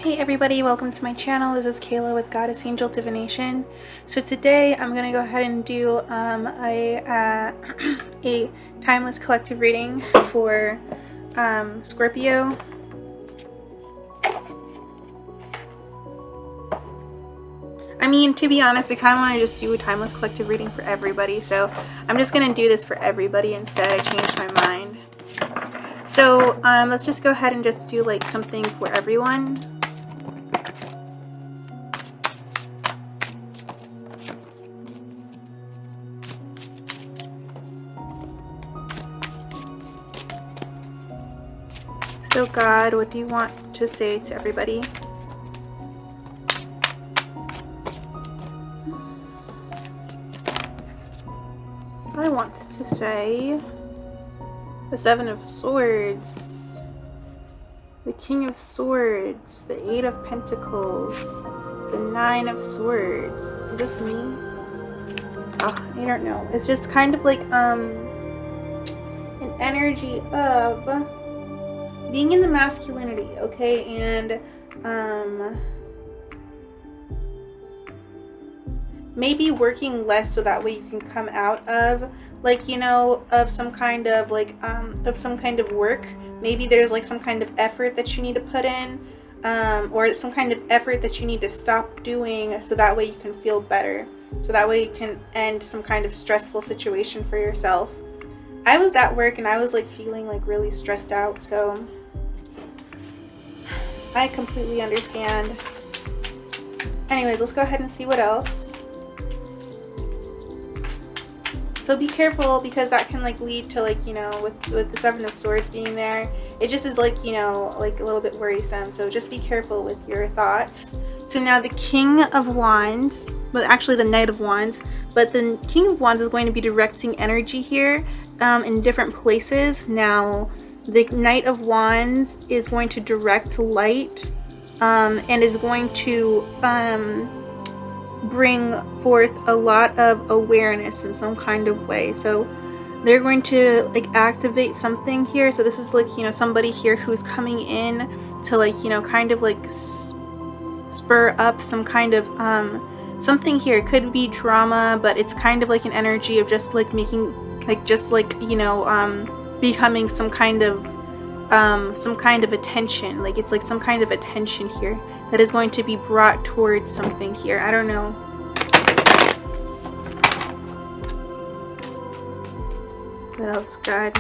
Hey everybody, welcome to my channel. This is Kayla with Goddess Angel Divination. So today I'm going to go ahead and do a timeless collective reading for Scorpio. I mean, to be honest, I kind of want to just do a timeless collective reading for everybody, so I'm just going to do this for everybody instead. I changed my mind. So let's just go ahead and just do like something for everyone. So God, what do you want to say to everybody? I want to say the Seven of Swords, the King of Swords, the Eight of Pentacles, the Nine of Swords. Is this me? Oh, I don't know. It's just kind of like an energy of being in the masculinity, okay, and maybe working less so that way you can come out of like, you know, of some kind of like of some kind of work. Maybe there's like some kind of effort that you need to put in, or some kind of effort that you need to stop doing so that way you can feel better, so that way you can end some kind of stressful situation for yourself. I was at work and I was like feeling like really stressed out, so I completely understand. Anyways, let's go ahead and see what else. So be careful, because that can like lead to like, you know, with the Seven of Swords being there, it just is like, you know, like a little bit worrisome. So just be careful with your thoughts. So now the King of Wands, well actually the Knight of Wands, but the King of Wands is going to be directing energy here in different places. Now the Knight of Wands is going to direct light and is going to bring forth a lot of awareness in some kind of way. So they're going to like activate something here. So this is like, you know, somebody here who's coming in to like, you know, kind of like spur up some kind of something here. It could be drama, but it's kind of like an energy of just like making like, just like, you know, becoming some kind of attention. Like it's like some kind of attention here that is going to be brought towards something here. I don't know. What else, God?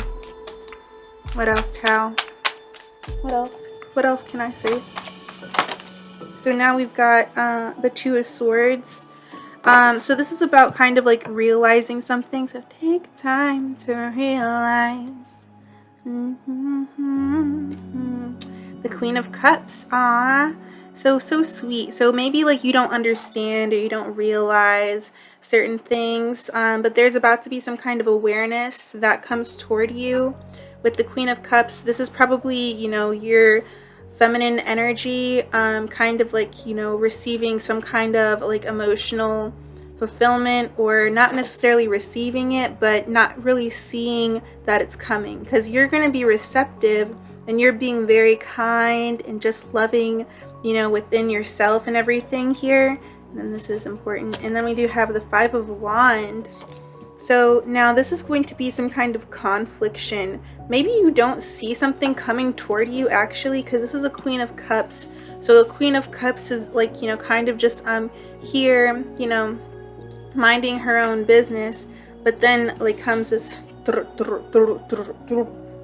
What else, Tao? What else? What else can I say? So now we've got the Two of Swords. So this is about kind of like realizing something. So take time to realize. The Queen of Cups. So sweet. So maybe like you don't understand or you don't realize certain things, but there's about to be some kind of awareness that comes toward you with the Queen of Cups. This is probably, you know, your feminine energy, kind of like, you know, receiving some kind of like emotional fulfillment, or not necessarily receiving it, but not really seeing that it's coming, because you're going to be receptive and you're being very kind and just loving, you know, within yourself and everything here. And then this is important. And then we do have the Five of Wands. So now this is going to be some kind of confliction. Maybe you don't see something coming toward you actually, because this is a Queen of Cups. So the Queen of Cups is like, you know, kind of just here, you know, minding her own business, but then like comes this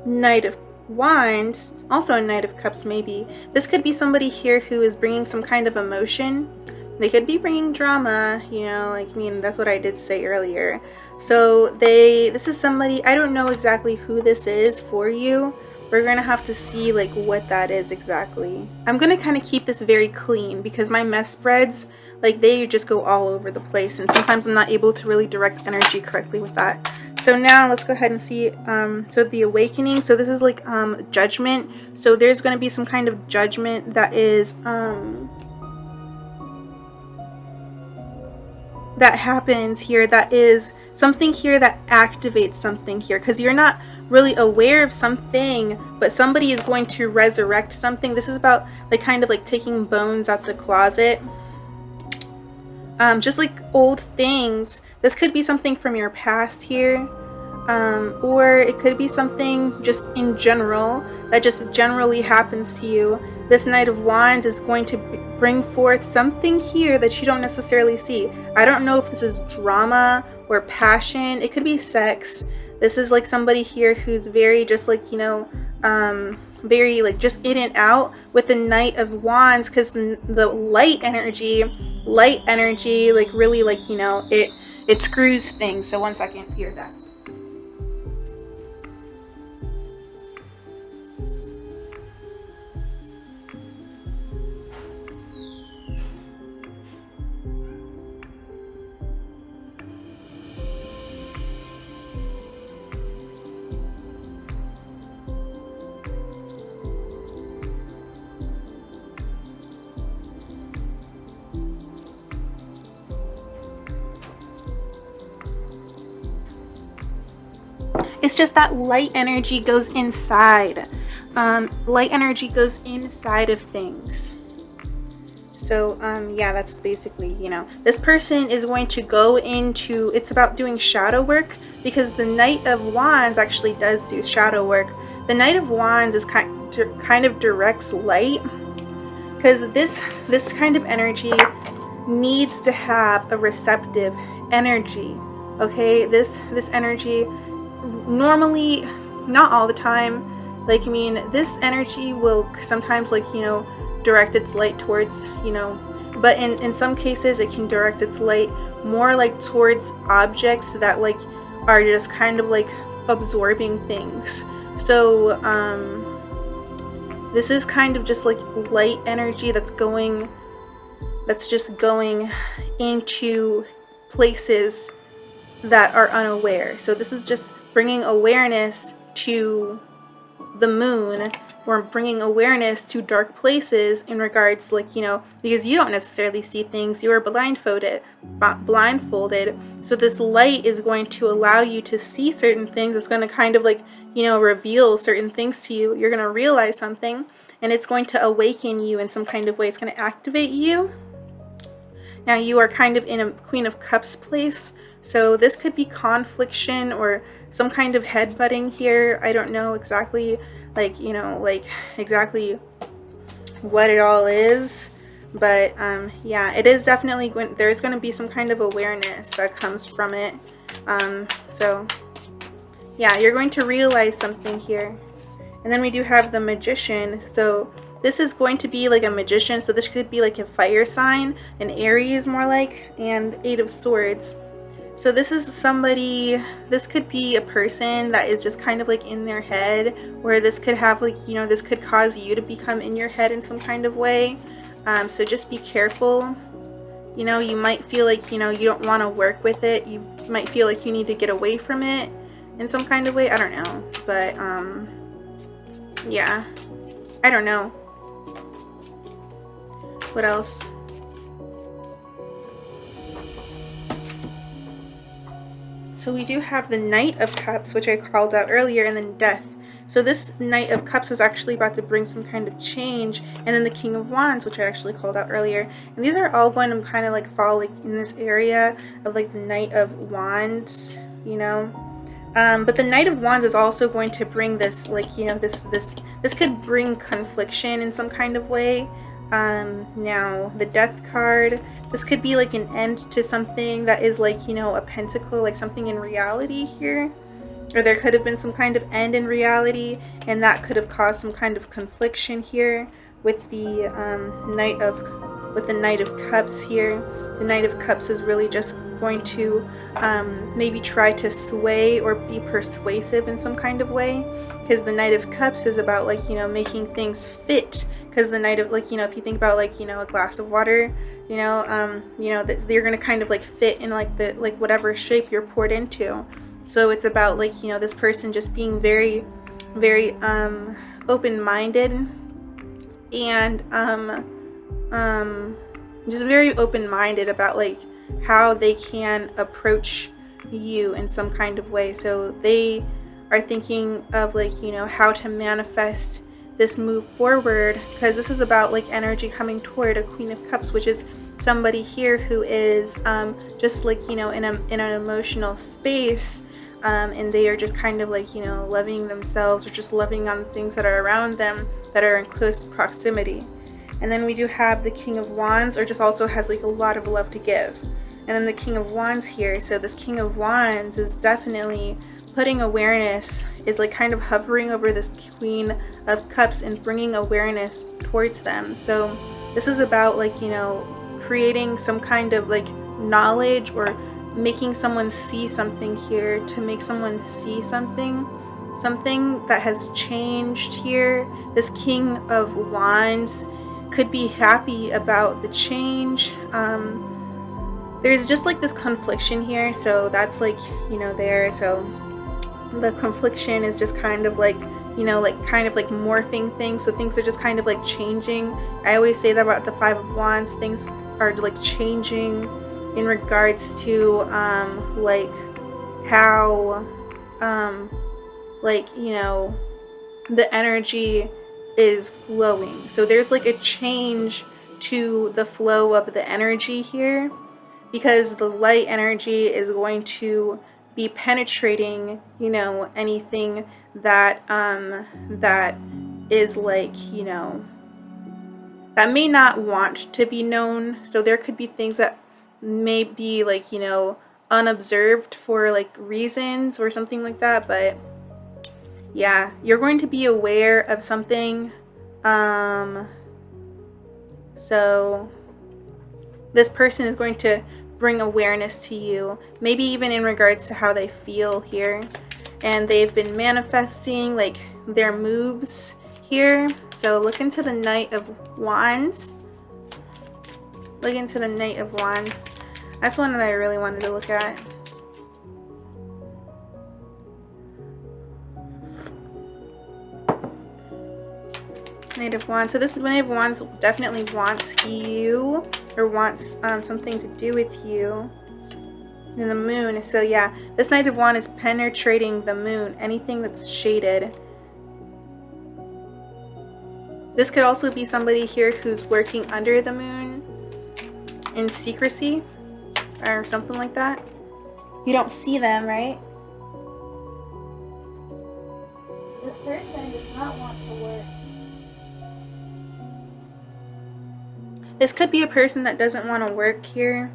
Knight of Wands, also a Knight of Cups. Maybe this could be somebody here who is bringing some kind of emotion. They could be bringing drama, you know, like, I mean, that's what I did say earlier. So this is somebody, I don't know exactly who this is for you. We're gonna have to see like what that is exactly. I'm gonna kind of keep this very clean, because my mess spreads, like they just go all over the place, and sometimes I'm not able to really direct energy correctly with that. So now let's go ahead and see, so the Awakening. So this is like judgment. So there's going to be some kind of judgment that is that happens here, that is something here that activates something here, because you're not really aware of something, but somebody is going to resurrect something. This is about like kind of like taking bones out the closet, just like old things. This could be something from your past here, or it could be something just in general that just generally happens to you. This Knight of Wands is going to bring forth something here that you don't necessarily see. I don't know if this is drama or passion. It could be sex. This is like somebody here who's very just like, you know, very like just in and out with the Knight of Wands, because the light energy, like really like, you know, it screws things. So one second, hear that. It's just that light energy goes inside. Light energy goes inside of things. So yeah, that's basically, you know, this person is going to go into, it's about doing shadow work, because the Knight of Wands actually does do shadow work. The Knight of Wands is kind of directs light, because this kind of energy needs to have a receptive energy. Okay, this energy, normally, not all the time, like, I mean, this energy will sometimes, like, you know, direct its light towards, you know, but in some cases it can direct its light more like towards objects that like are just kind of like absorbing things. So this is kind of just like light energy that's just going into places that are unaware. So this is just bringing awareness to the moon, or bringing awareness to dark places in regards, like, you know, because you don't necessarily see things, you are blindfolded. So this light is going to allow you to see certain things. It's going to kind of like, you know, reveal certain things to you. You're going to realize something, and it's going to awaken you in some kind of way. It's going to activate you. Now you are kind of in a Queen of Cups place, so this could be confliction or some kind of headbutting here. I don't know exactly, like, you know, like exactly what it all is, but yeah, it is definitely going, there's going to be some kind of awareness that comes from it. So yeah, you're going to realize something here. And then we do have the Magician. So this is going to be like a magician, so this could be like a fire sign, an Aries more like, and Eight of Swords. So this is somebody, this could be a person that is just kind of like in their head, where this could have like, you know, this could cause you to become in your head in some kind of way. So just be careful. You know, you might feel like, you know, you don't want to work with it. You might feel like you need to get away from it in some kind of way. I don't know, but yeah, I don't know. What else? So we do have the Knight of Cups, which I called out earlier, and then Death. So this Knight of Cups is actually about to bring some kind of change, and then the King of Wands, which I actually called out earlier. And these are all going to kind of like fall like in this area of like the Knight of Wands, you know. But the Knight of Wands is also going to bring this, like, you know, this could bring confliction in some kind of way. Now the Death card, this could be like an end to something that is like, you know, a pentacle, like something in reality here, or there could have been some kind of end in reality, and that could have caused some kind of confliction here with the Knight of Cups here. The Knight of Cups is really just going to maybe try to sway or be persuasive in some kind of way, because the Knight of Cups is about, like, you know, making things fit. Because the Knight of, like, you know, if you think about, like, you know, a glass of water, you know, that you're gonna kind of like fit in like the, like, whatever shape you're poured into. So it's about, like, you know, this person just being very, very open-minded, and just very open-minded about, like, how they can approach you in some kind of way. So they are thinking of like, you know, how to manifest this move forward, because this is about like energy coming toward a Queen of Cups, which is somebody here who is just like, you know, in an emotional space, and they are just kind of like, you know, loving themselves or just loving on the things that are around them that are in close proximity. And then we do have the King of Wands, or just also has like a lot of love to give. And then the King of Wands here. So this King of Wands is definitely putting awareness, is like kind of hovering over this Queen of Cups and bringing awareness towards them. So this is about like, you know, creating some kind of like knowledge, or making someone see something here, to make someone see something that has changed here. This King of Wands could be happy about the change. There's just like this confliction here, so that's like, you know, there. So the confliction is just kind of like, you know, like kind of like morphing things. So things are just kind of like changing. I always say that about the Five of Wands. Things are like changing in regards to like how like, you know, the energy is flowing. So there's like a change to the flow of the energy here, because the light energy is going to be penetrating, you know, anything that that is like, you know, that may not want to be known. So there could be things that may be like, you know, unobserved for like reasons or something like that. But yeah, you're going to be aware of something. So this person is going to bring awareness to you, maybe even in regards to how they feel here. And they've been manifesting like their moves here. So look into the Knight of Wands. Look into the Knight of Wands. That's one that I really wanted to look at. Knight of Wands. So this Knight of Wands definitely wants you, or wants something to do with you. And the Moon. So yeah, this Knight of Wands is penetrating the Moon. Anything that's shaded. This could also be somebody here who's working under the Moon in secrecy or something like that. You don't see them, right? This person does not want to work. This could be a person that doesn't want to work here.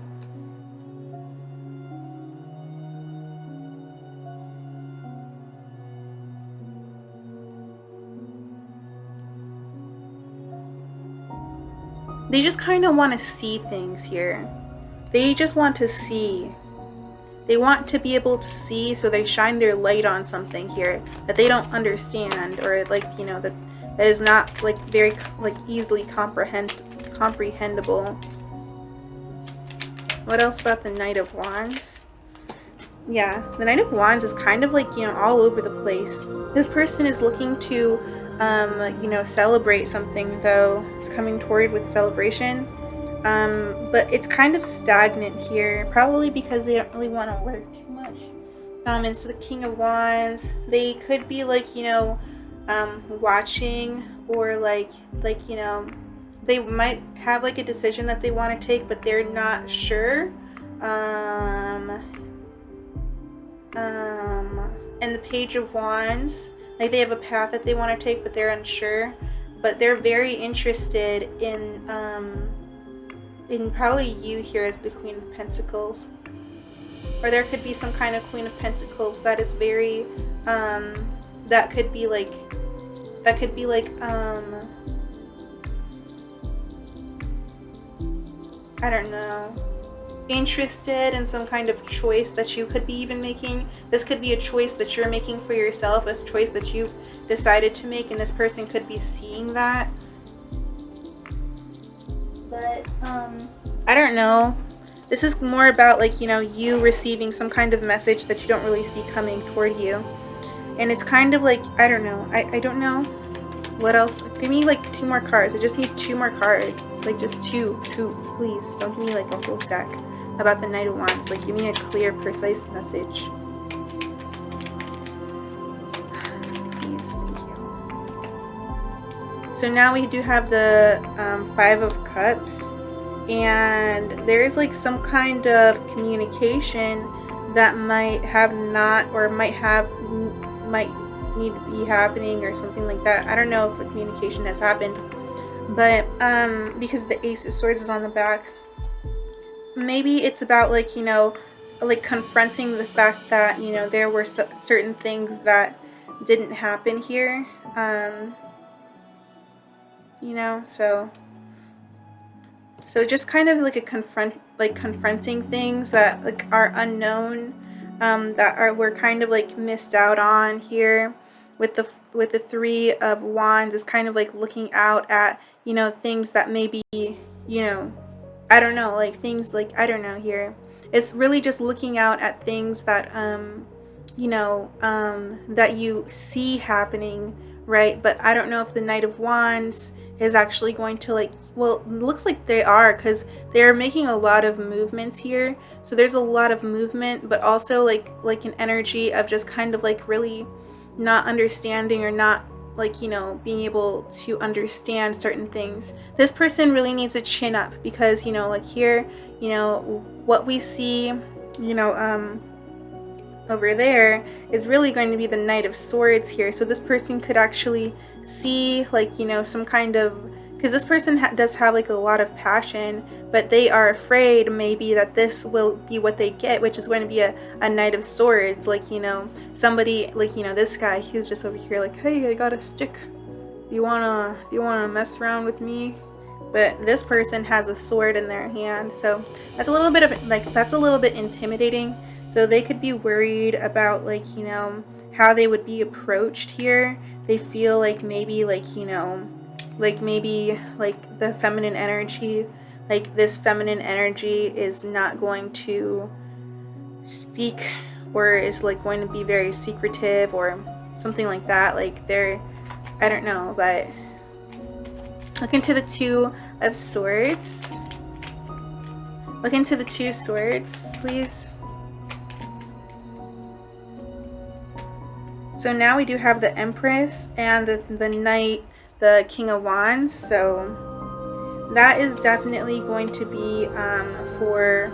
They just kind of want to see things here. They just want to see. They want to be able to see, so they shine their light on something here that they don't understand, or like, you know, that is not like very like easily comprehensible. What else about the Knight of Wands? Yeah, the Knight of Wands is kind of like, you know, all over the place. This person is looking to you know, celebrate something, though. It's coming toward with celebration, but it's kind of stagnant here, probably because they don't really want to work too much. It's the King of Wands. They could be like, you know, watching, or like you know, they might have like a decision that they want to take, but they're not sure. And the Page of Wands, like they have a path that they want to take, but they're unsure. But they're very interested in probably you here as the Queen of Pentacles. Or there could be some kind of Queen of Pentacles that is very, that could be like, I don't know, interested in some kind of choice that you could be even making. This could be a choice that you're making for yourself, a choice that you've decided to make, and this person could be seeing that. But I don't know. This is more about like, you know, you receiving some kind of message that you don't really see coming toward you. And it's kind of like, I don't know. I don't know. What else? Give me like 2 more cards. I just need 2 more cards. Like just two, please. Don't give me like a whole stack. about the Knight of Wands. Like, give me a clear, precise message. Please, thank you. So now we do have the Five of Cups, and there is like some kind of communication that might have not, or might need to be happening or something like that. I don't know if the communication has happened, but because the Ace of Swords is on the back, maybe it's about like, you know, like confronting the fact that, you know, there were certain things that didn't happen here, you know, so just kind of like a confronting things that like are unknown, that we're kind of like missed out on here with the Three of Wands. Is kind of like looking out at, you know, things that maybe, you know, I don't know, like things like, I don't know here. It's really just looking out at things that you know, that you see happening, right? But I don't know if the Knight of Wands is actually going to like, well, it looks like they are, because they're making a lot of movements here. So there's a lot of movement, but also like an energy of just kind of like really not understanding, or not like, you know, being able to understand certain things. This person really needs a chin up, because, you know, like here, you know, what we see, you know, over there is really going to be the Knight of Swords here. So this person could actually see like, you know, some kind of, because this person does have like a lot of passion, but they are afraid maybe that this will be what they get, which is going to be a Knight of Swords. Like, you know, somebody like, you know, this guy, he's just over here like, hey, I got a stick, you wanna mess around with me? But this person has a sword in their hand, so that's a little bit of like, that's a little bit intimidating. So they could be worried about like, you know, how they would be approached here. They feel like maybe like, you know, like maybe like the feminine energy, like this feminine energy is not going to speak, or is like going to be very secretive or something like that. Like they're, I don't know, but look into the Two of Swords. Look into the Two Swords, please. So now we do have the Empress and the Knight, the King of Wands. So that is definitely going to be for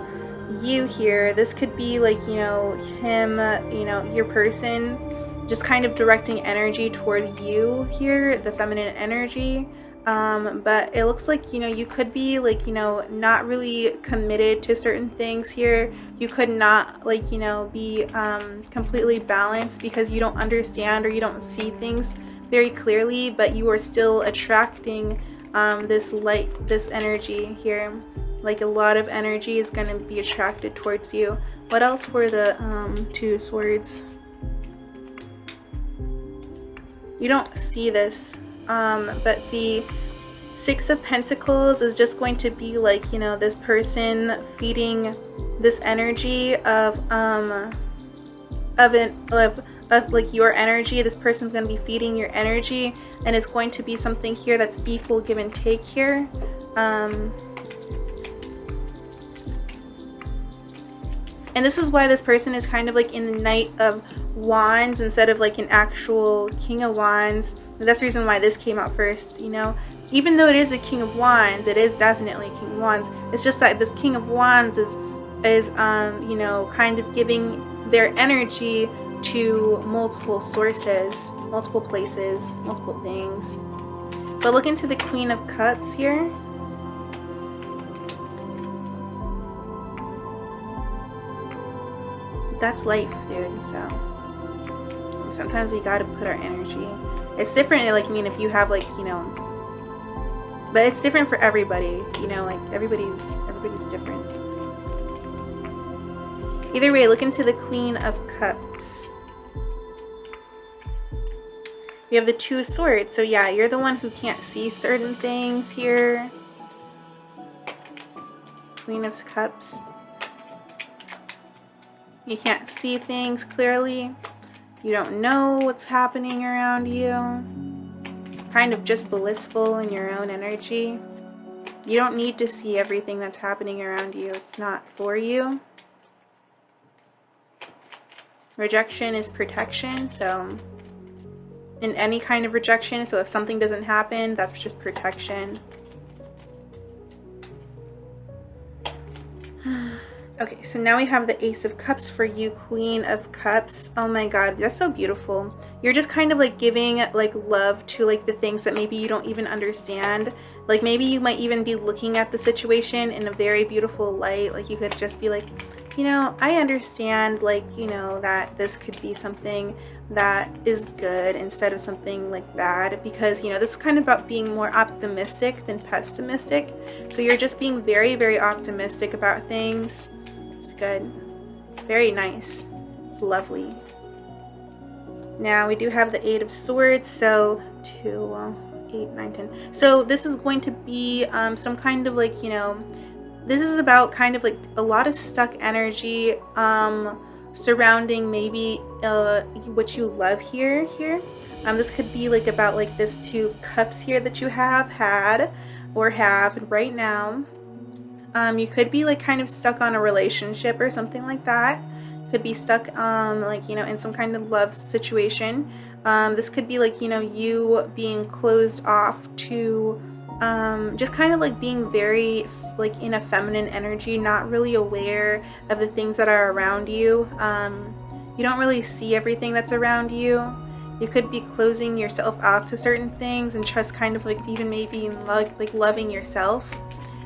you here. This could be like, you know, him, you know, your person just kind of directing energy toward you here, the feminine energy. But it looks like, you know, you could be like, you know, not really committed to certain things here. You could not like, you know, be completely balanced, because you don't understand or you don't see things very clearly, but you are still attracting this light, this energy here. Like a lot of energy is going to be attracted towards you. What else for the Two Swords? You don't see this, but the Six of Pentacles is just going to be like, you know, this person feeding this energy of like your energy. This person's going to be feeding your energy, and it's going to be something here that's equal give and take here. And this is why this person is kind of like in the Knight of Wands instead of like an actual King of Wands. And that's the reason why this came out first, you know. Even though it is a King of Wands, it is definitely a King of Wands. It's just that this King of Wands is you know, kind of giving their energy to multiple sources, multiple places, multiple things. But look into the Queen of Cups here. That's life, dude. So sometimes we gotta put our energy. It's different, like, I mean, if you have like, you know, but it's different for everybody, you know, like everybody's different. Either way, look into the Queen of Cups. We have the Two of Swords. So yeah, you're the one who can't see certain things here. Queen of Cups. You can't see things clearly. You don't know what's happening around you. Kind of just blissful in your own energy. You don't need to see everything that's happening around you. It's not for you. Rejection is protection, so in any kind of rejection, so if something doesn't happen, that's just protection. Okay, so now we have the Ace of Cups for you, Queen of Cups. Oh my God, that's so beautiful. You're just kind of like giving like love to like the things that maybe you don't even understand. Like maybe you might even be looking at the situation in a very beautiful light. Like you could just be like, you know, I understand, like, you know, that this could be something that is good instead of something like bad, because, you know, this is kind of about being more optimistic than pessimistic. So you're just being very, very optimistic about things. It's good. It's very nice. It's lovely. Now we do have the Eight of Swords, so 2, 8, 9, 10. So this is going to be some kind of like, you know, this is about kind of like a lot of stuck energy surrounding maybe what you love here. This could be like about like this Two of Cups here that you have had or have right now. You could be like kind of stuck on a relationship or something like that. Could be stuck like, you know, in some kind of love situation. This could be like, you know, you being closed off to just kind of like being very like in a feminine energy, not really aware of the things that are around you. You don't really see everything that's around you. You could be closing yourself off to certain things and just kind of like even maybe like loving yourself.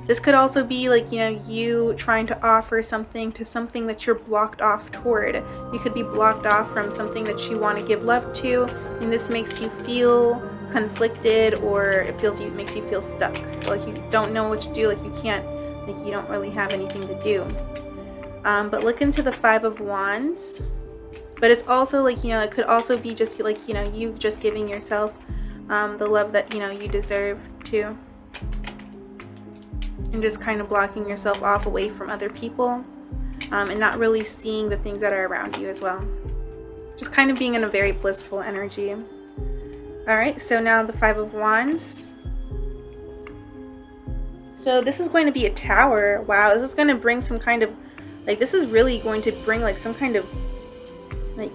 This could also be like, you know, you trying to offer something to something that you're blocked off toward. You could be blocked off from something that you want to give love to, and this makes you feel conflicted, or it makes you feel stuck, like you don't know what to do, like you can't, like you don't really have anything to do. But look into the Five of Wands. But it's also like, you know, it could also be just like, you know, you just giving yourself the love that, you know, you deserve to, and just kind of blocking yourself off away from other people, and not really seeing the things that are around you as well. Just kind of being in a very blissful energy. Alright, so now the Five of Wands. So this is going to be a Tower. Wow, this is going to bring some kind of, like, this is really going to bring like some kind of, like,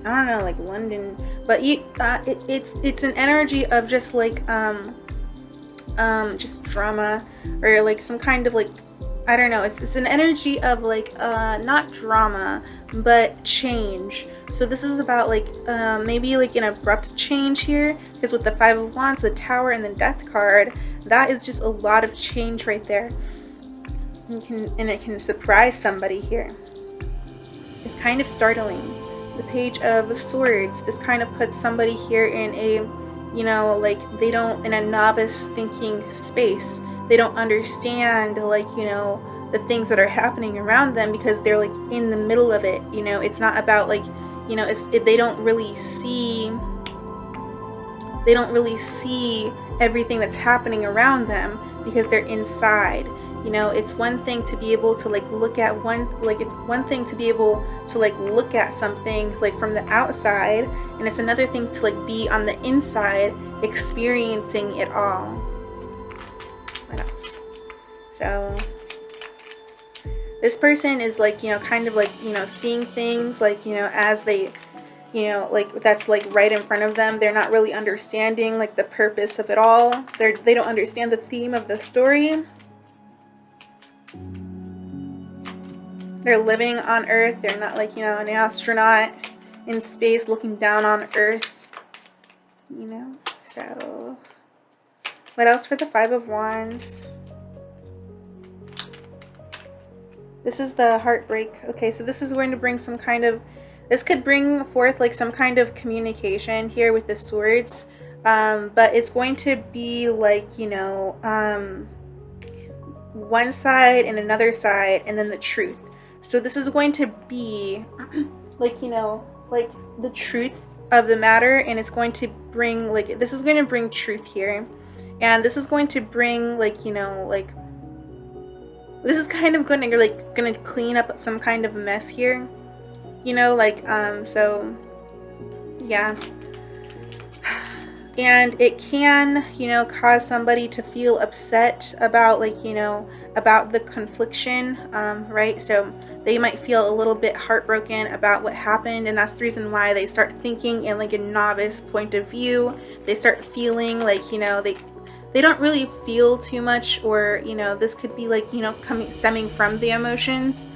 I don't know, like London, but it's an energy of just like just drama, or like some kind of like, I don't know, it's an energy of like not drama but change. So this is about like maybe like an abrupt change here, because with the Five of Wands, the Tower, and the Death card, that is just a lot of change right there. And it can surprise somebody here. It's kind of startling. The Page of Swords, this kind of puts somebody here in a, you know, like they don't, in a novice thinking space. They don't understand, like, you know, the things that are happening around them, because they're like in the middle of it. You know, it's not about like, you know, they don't really see everything that's happening around them because they're inside. You know, it's one thing to be able to like look at it's one thing to be able to like look at something like from the outside, and it's another thing to like be on the inside experiencing it all. What else? So this person is like, you know, kind of like, you know, seeing things like, you know, as they, you know, like that's like right in front of them. They're not really understanding like the purpose of it all. They don't understand the theme of the story. They're living on Earth. They're not like, you know, an astronaut in space looking down on Earth, you know. So what else for the Five of Wands? This is the Heartbreak. Okay, so this is going to bring some kind of, this could bring forth like some kind of communication here with the Swords, but it's going to be like, you know, one side and another side, and then the truth. So this is going to be like, you know, like the truth of the matter, and it's going to bring like, this is going to bring truth here, and this is going to bring like, you know, like this is kind of going to clean up some kind of mess here, you know, like so yeah. And it can, cause somebody to feel upset about, like, about the confliction, right? So they might feel a little bit heartbroken about what happened, and that's the reason why they start thinking in like a novice point of view. They start feeling like, they don't really feel too much, or this could be like, stemming from the emotions,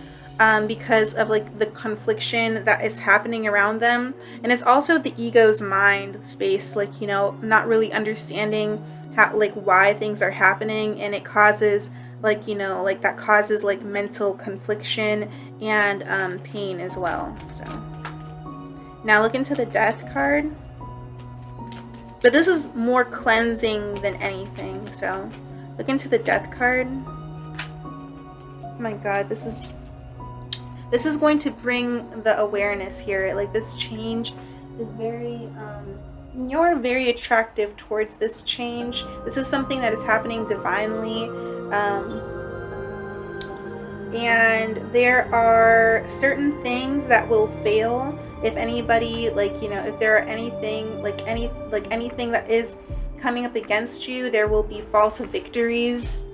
because of like the confliction that is happening around them. And it's also the ego's mind space, like, not really understanding how, like, why things are happening, and it causes, like, like that causes like mental confliction and pain as well. So now look into the Death card, but this is more cleansing than anything. So look into the Death card. Oh my god, this is going to bring the awareness here. Like, this change is very, you're very attractive towards this change. This is something that is happening divinely. And there are certain things that will fail. If anybody, like, if there are anything, anything that is coming up against you, there will be false victories.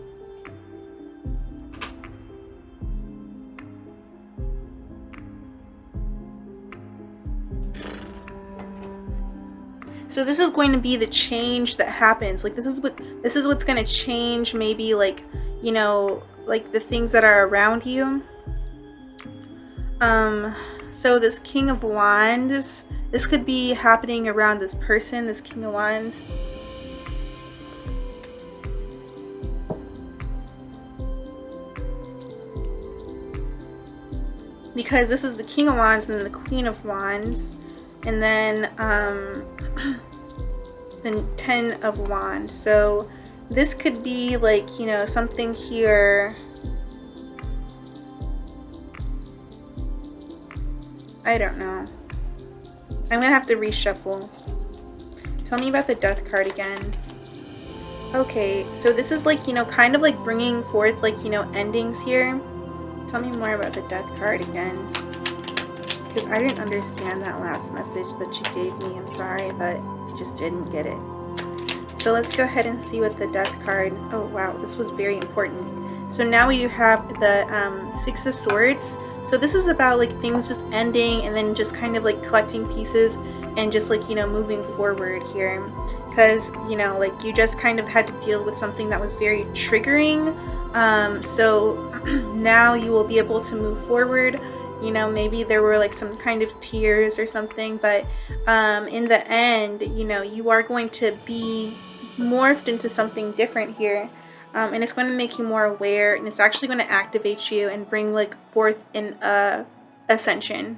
So this is going to be the change that happens. Like, this is what's going to change, maybe, like, like the things that are around you. So this King of Wands, this could be happening around this person, this King of Wands. Because this is the King of Wands and then the Queen of Wands. And then then 10 of Wands. So this could be like, something here. I don't know. I'm gonna have to reshuffle. Tell me about the Death card again. Okay, so this is like, kind of like bringing forth, like, endings here. Tell me more about the Death card again, because I didn't understand that last message that you gave me. I'm sorry, but I just didn't get it. So let's go ahead and see what the Death card. Oh wow, this was very important. So now we have the Six of Swords. So this is about like things just ending and then just kind of like collecting pieces and just like, moving forward here. Because, like, you just kind of had to deal with something that was very triggering. So now you will be able to move forward. Maybe there were like some kind of tears or something, but in the end, you are going to be morphed into something different here. And it's going to make you more aware, and it's actually going to activate you and bring like forth in ascension.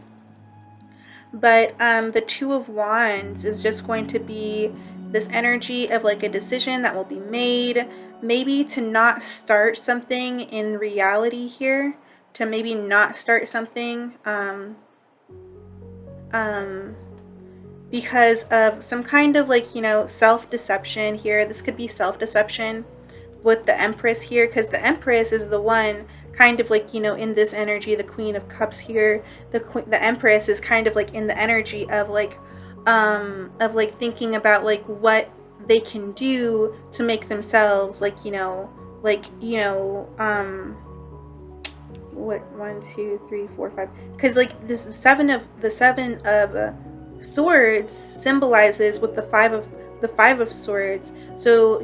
But the Two of Wands is just going to be this energy of like a decision that will be made, maybe to not start something in reality here, to maybe not start something because of some kind of like, self-deception here. This could be self-deception with the Empress here, because the Empress is the one kind of like, in this energy, the Queen of Cups here. The Empress is kind of like in the energy of like thinking about like what they can do to make themselves like, what, 1 2 3 4 5, because like this the seven of swords symbolizes with the five of swords. So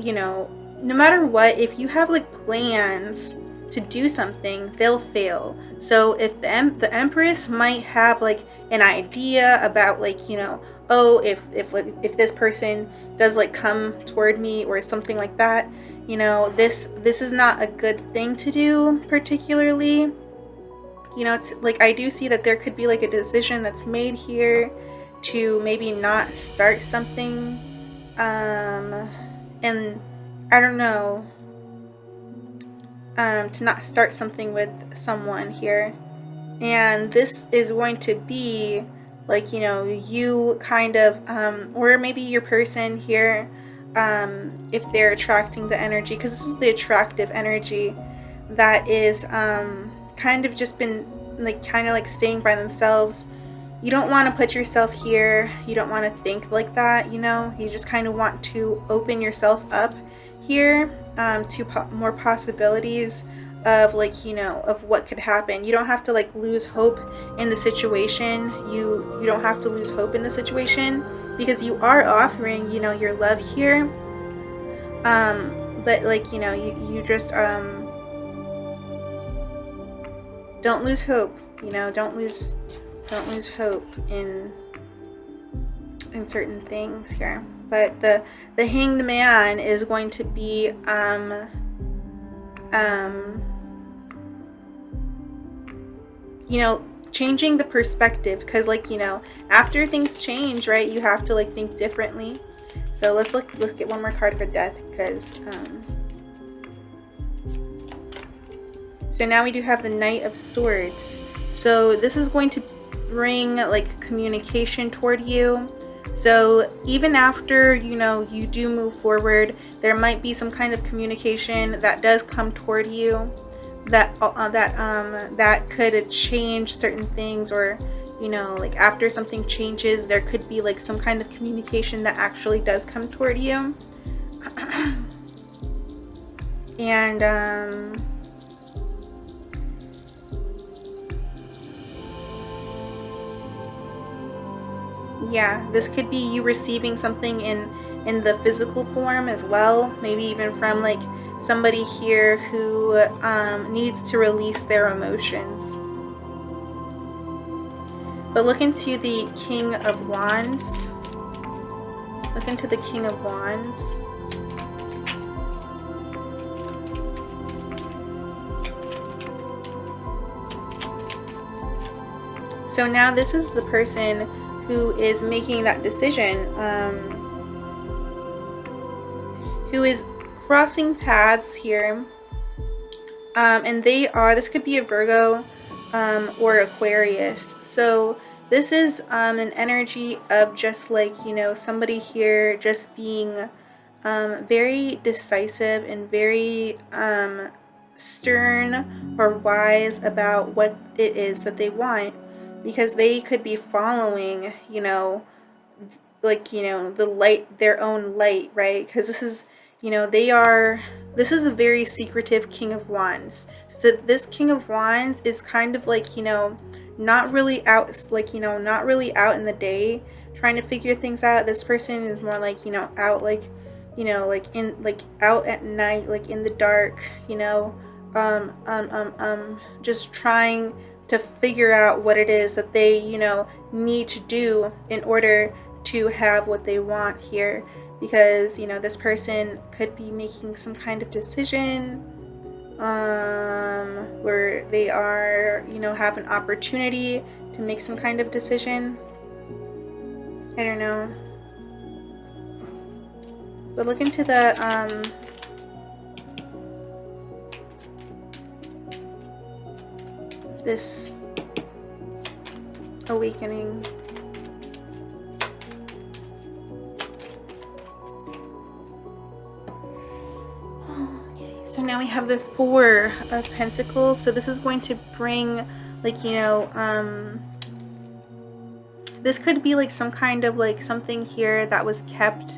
no matter what, if you have like plans to do something, they'll fail. So if the Empress might have like an idea about like, oh, if this person does like come toward me or something like that, this is not a good thing to do particularly. It's like, I do see that there could be like a decision that's made here to maybe not start something, and I don't know, to not start something with someone here. And this is going to be like, you kind of, or maybe your person here, if they're attracting the energy, because this is the attractive energy that is kind of just been like kind of like staying by themselves, you don't want to put yourself here. You don't want to think like that, you know. You just kind of want to open yourself up here, to more possibilities of, like, you know, of what could happen. You don't have to like lose hope in the situation. You don't have to lose hope in the situation, because you are offering, you know, your love here. But like, you know, you just don't lose hope, you know. Don't lose hope in certain things here. But the Hanged Man is going to be you know, changing the perspective, because, like, you know, after things change, right, you have to like think differently. So let's get one more card for Death, because so now we do have the Knight of Swords. So this is going to bring like communication toward you. So even after, you know, you do move forward, there might be some kind of communication that does come toward you that that could change certain things, or, you know, like after something changes, there could be like some kind of communication that actually does come toward you. And yeah, this could be you receiving something in the physical form as well, maybe even from like somebody here who needs to release their emotions. But look into the King of Wands. Look into the King of Wands. So now this is the person who is making that decision, who is crossing paths here, and this could be a Virgo or Aquarius. So this is an energy of just like, you know, somebody here just being very decisive and very stern or wise about what it is that they want, because they could be following, you know, like, you know, the light, their own light, right? Because this is, you know, this is a very secretive King of Wands. So this King of Wands is kind of like, you know, not really out, like, you know, not really out in the day trying to figure things out. This person is more like, you know, out, like, you know, like in, like out at night, like in the dark, you know, just trying to figure out what it is that they, you know, need to do in order to have what they want here. Because, you know, this person could be making some kind of decision where they are, you know, have an opportunity to make some kind of decision. I don't know. But look into the this awakening. So now we have the Four of Pentacles. So this is going to bring, like, you know, this could be like some kind of like something here that was kept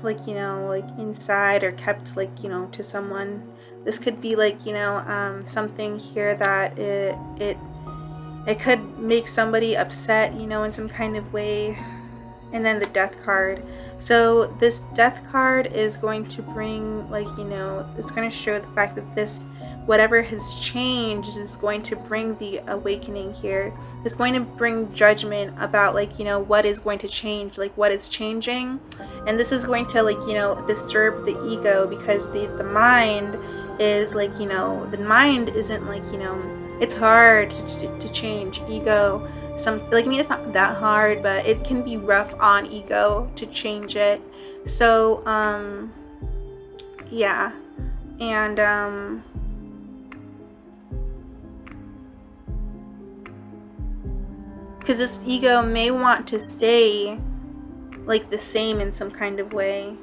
like, you know, like inside, or kept like, you know, to someone. This could be like, you know, something here that it could make somebody upset, you know, in some kind of way. And then the Death card. So this Death card is going to bring, like, you know, it's going to show the fact that this, whatever has changed, is going to bring the awakening here. It's going to bring judgment about, like, you know, what is going to change, like what is changing. And this is going to, like, you know, disturb the ego, because the mind is like, you know, the mind isn't like, you know, it's hard to change ego. Like, I mean, it's not that hard, but it can be rough on ego to change it. So yeah. And because this ego may want to stay like the same in some kind of way.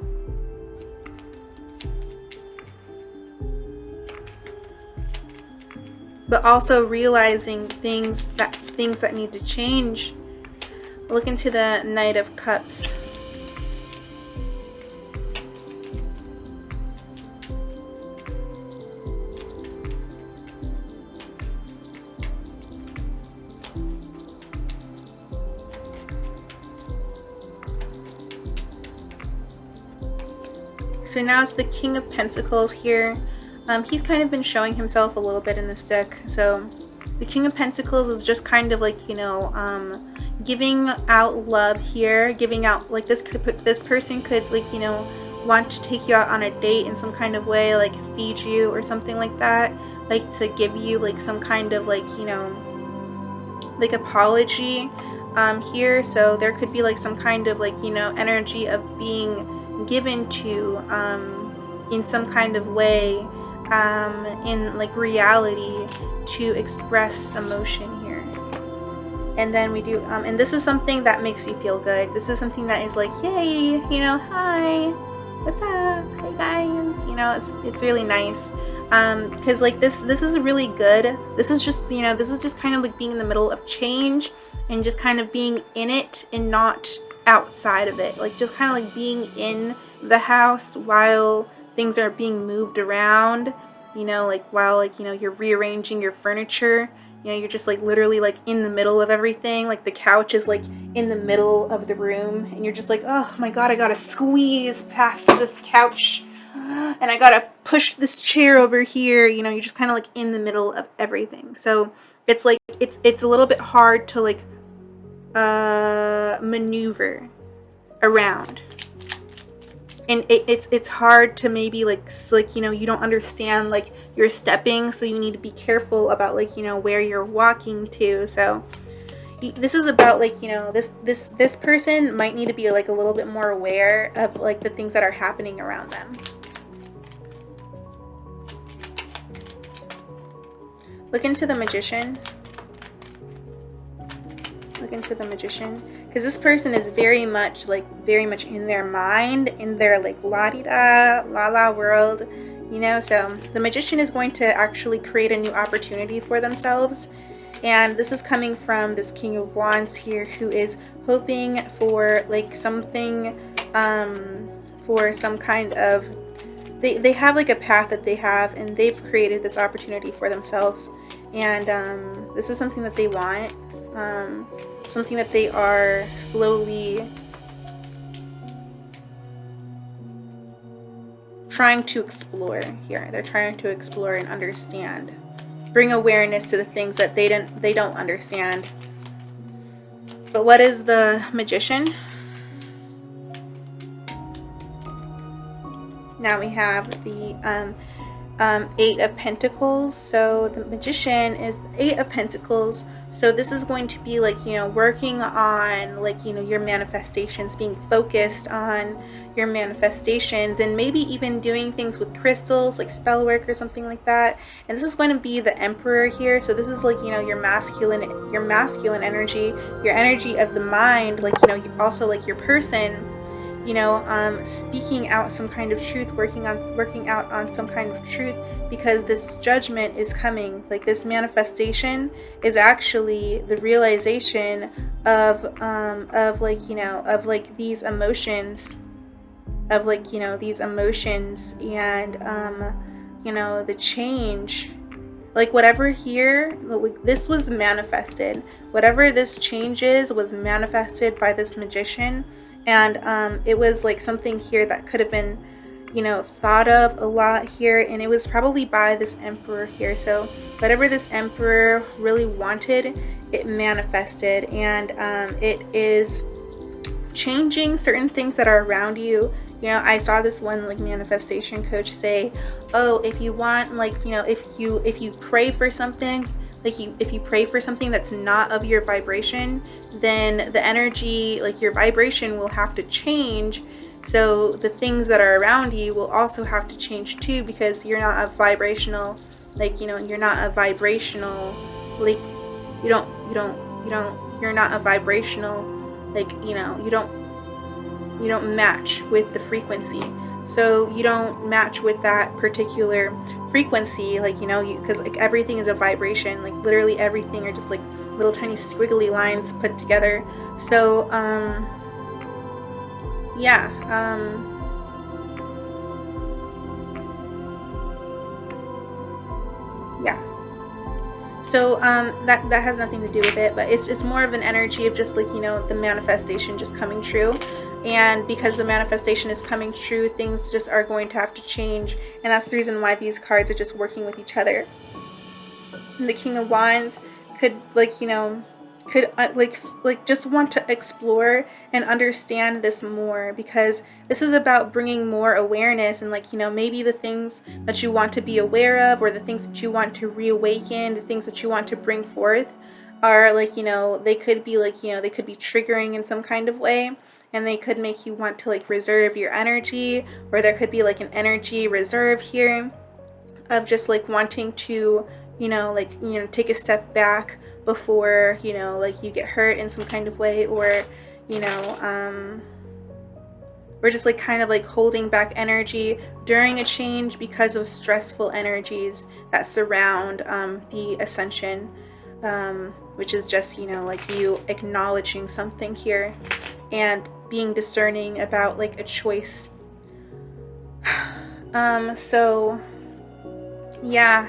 but also realizing things that need to change. Look into the Knight of Cups. So now it's the King of Pentacles here. He's kind of been showing himself a little bit in this deck. So the King of Pentacles is just kind of like, giving out love here, giving out, like, this person could, like, want to take you out on a date in some kind of way, like feed you or something like that, like to give you like some kind of like, like apology here. So there could be like some kind of like, energy of being given to in some kind of way, in like reality, to express emotion here. And then we do and this is something that makes you feel good. This is something that is like, yay, hi, what's up, hi guys, it's really nice, because like this is really good. This is just kind of like being in the middle of change and just kind of being in it and not outside of it, like just kind of like being in the house while things are being moved around, like while like you're rearranging your furniture, you're just like literally like in the middle of everything, like the couch is like in the middle of the room and you're just like, oh my god, I gotta squeeze past this couch and I gotta push this chair over here, you're just kind of like in the middle of everything. So it's like it's a little bit hard to like maneuver around, and it's hard to maybe like you don't understand like you're stepping, so you need to be careful about like where you're walking to. So this is about like this person might need to be like a little bit more aware of like the things that are happening around them. Look into the Magician. Look into the Magician, because this person is very much in their mind, in their like la-di-da, la-la world, so the Magician is going to actually create a new opportunity for themselves. And this is coming from this King of Wands here, who is hoping for like something, for some kind of, they have like a path that they have, and they've created this opportunity for themselves. And this is something that they want, something that they are slowly trying to explore here. They're trying to explore and understand, bring awareness to the things that they don't understand. But what is the Magician? Now we have the Eight of Pentacles. So the Magician is the Eight of Pentacles. So this is going to be like, working on like, your manifestations, being focused on your manifestations, and maybe even doing things with crystals, like spell work or something like that. And this is going to be the Emperor here. So this is like, your masculine energy, your energy of the mind, like, also like your person, speaking out some kind of truth, working out on some kind of truth, because this judgment is coming. Like this manifestation is actually the realization of like these emotions, and the change, like whatever here, this was manifested, whatever this change is was manifested by this Magician. And it was like something here that could have been thought of a lot here, and it was probably by this Emperor here. So whatever this Emperor really wanted, it manifested, and it is changing certain things that are around you. I saw this one like manifestation coach say, oh, if you want, like, if you pray for something, like if you pray for something that's not of your vibration, then the energy, like your vibration, will have to change. So the things that are around you will also have to change too, because you're not a vibrational, like, you're not a vibrational, like, you're not a vibrational, like, you don't match with the frequency. so you don't match with that particular frequency, like, you know, because like everything is a vibration, like literally everything are just like little tiny squiggly lines put together. So yeah, yeah. So that has nothing to do with it, but it's more of an energy of just like, you know, the manifestation just coming true. And because the manifestation is coming true, things just are going to have to change. And that's the reason why these cards are just working with each other. And the King of Wands could, like, you know, could like just want to explore and understand this more, because this is about bringing more awareness, and like, you know, maybe the things that you want to be aware of, or the things that you want to reawaken, the things that you want to bring forth are like, you know, they could be like, you know, they could be triggering in some kind of way, and they could make you want to like reserve your energy, or there could be like an energy reserve here of just like wanting to, you know, like, you know, take a step back before, you know, like you get hurt in some kind of way, or, you know, we're just like kind of like holding back energy during a change because of stressful energies that surround the ascension, which is just, you know, like you acknowledging something here and being discerning about like a choice. So yeah,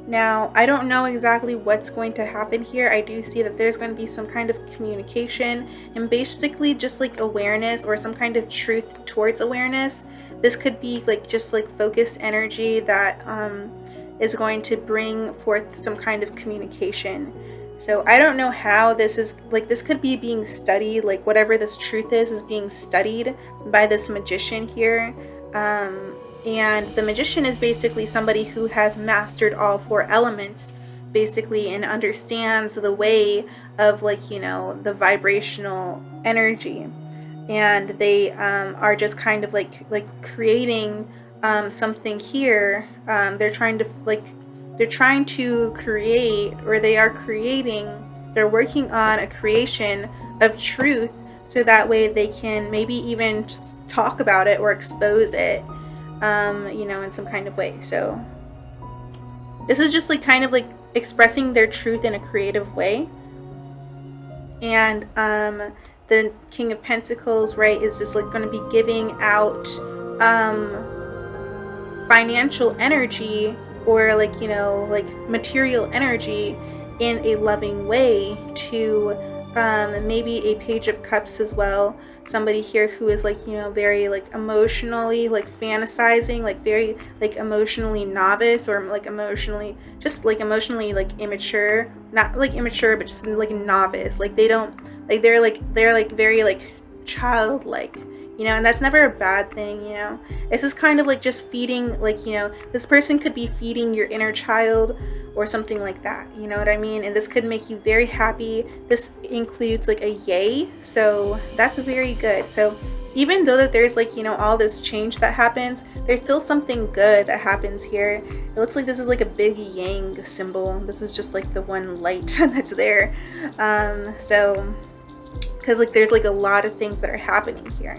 now I don't know exactly what's going to happen here. I do see that there's going to be some kind of communication and basically just like awareness, or some kind of truth towards awareness. This could be like just like focused energy that is going to bring forth some kind of communication. So I don't know how this is, like, this could be being studied, like whatever this truth is being studied by this magician here. And the magician is basically somebody who has mastered all four elements, basically, and understands the way of, like, you know, the vibrational energy. And they are just kind of like creating something here. They're trying to create, or they are creating, they're working on a creation of truth, so that way they can maybe even just talk about it or expose it, you know, in some kind of way. So this is just like kind of like expressing their truth in a creative way. And the King of Pentacles, right, is just like going to be giving out financial energy, or like, you know, like material energy in a loving way to maybe a Page of Cups as well. Somebody here who is like, you know, very like emotionally like fantasizing, like very like emotionally novice, or like emotionally like immature, not like immature, but just like novice. Like they don't, like they're like very like childlike, you know, and that's never a bad thing, you know. This is kind of like just feeding, like, you know, this person could be feeding your inner child or something like that, you know what I mean? And this could make you very happy. This includes like a yay, so that's very good. So even though that there's like, you know, all this change that happens, there's still something good that happens here. It looks like this is like a big yang symbol. This is just like the one light that's there. So because like there's like a lot of things that are happening here.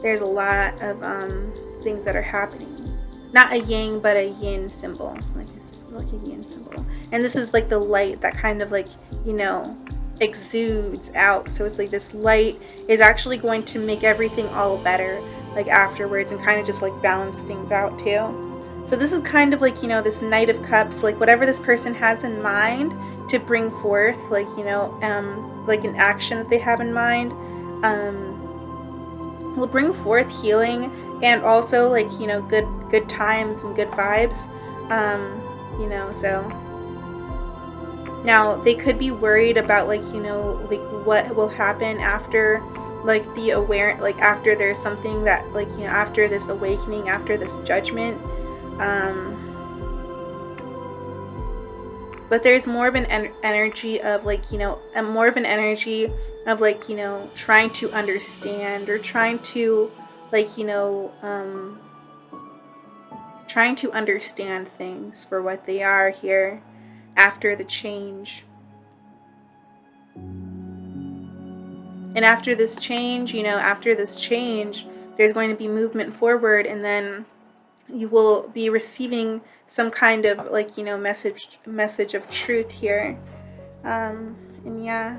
There's a lot of things that are happening. Not a yang, but a yin symbol. Like it's like a yin symbol. And this is like the light that kind of like, you know, exudes out. So it's like this light is actually going to make everything all better, like afterwards, and kind of just like balance things out too. So this is kind of like, you know, this Knight of Cups, like whatever this person has in mind to bring forth, like, you know, like an action that they have in mind, will bring forth healing, and also like, you know, good times and good vibes, you know. So now they could be worried about, like, you know, like what will happen after, like the like after there's something that, like, you know, after this awakening, after this judgment, but there's more of an energy of, like, you know, more of an energy of, like, you know, trying to understand, or trying to, like, you know, trying to understand things for what they are here after the change. And after this change, you know, after this change, there's going to be movement forward, and then you will be receiving some kind of like, you know, message of truth here. And yeah.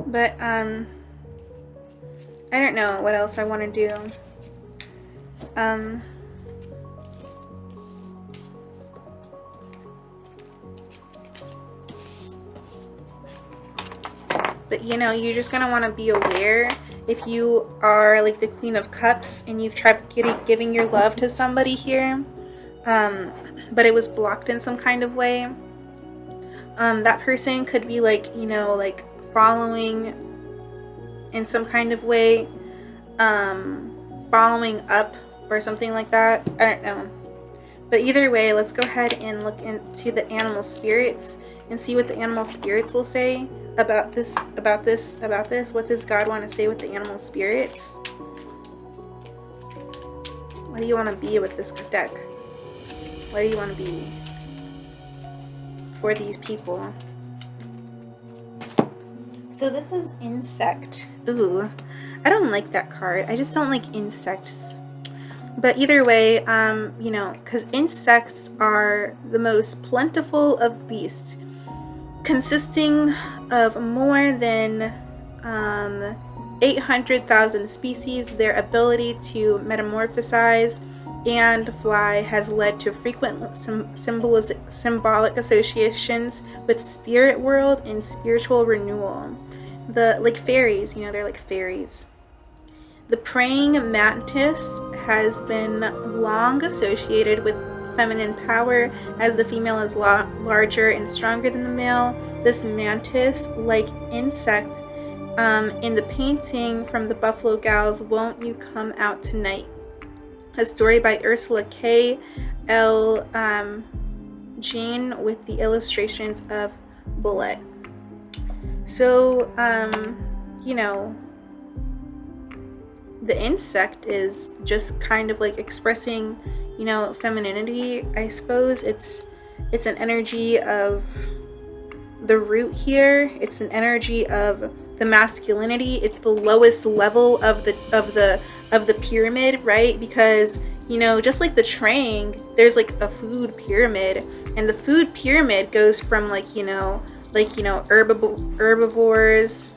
But I don't know what else I want to do. But you know, you're just gonna want to be aware if you are like the Queen of Cups and you've tried giving your love to somebody here, but it was blocked in some kind of way. That person could be like, you know, like following in some kind of way, following up or something like that. I don't know. But either way, let's go ahead and look into the animal spirits and see what the animal spirits will say about this. What does God want to say with the animal spirits? What do you want to be with this deck? What do you want to be for these people? So this is insect. Ooh, I don't like that card. I just don't like insects. But either way, you know, because insects are the most plentiful of beasts, consisting of more than 800,000 species. Their ability to metamorphosize and fly has led to frequent symbolic associations with spirit world and spiritual renewal. Like fairies, you know, they're like fairies. The praying mantis has been long associated with feminine power, as the female is larger and stronger than the male. This mantis-like insect in the painting from the Buffalo Gals, Won't You Come Out Tonight? A story by Ursula K. L. Jean with the illustrations of Bullet. So, you know, the insect is just kind of like expressing, you know, femininity, I suppose. It's an energy of the root here. It's an energy of the masculinity. It's the lowest level of the pyramid, right? Because, you know, just like the Trang, there's like a food pyramid, and the food pyramid goes from like, you know, herbivores,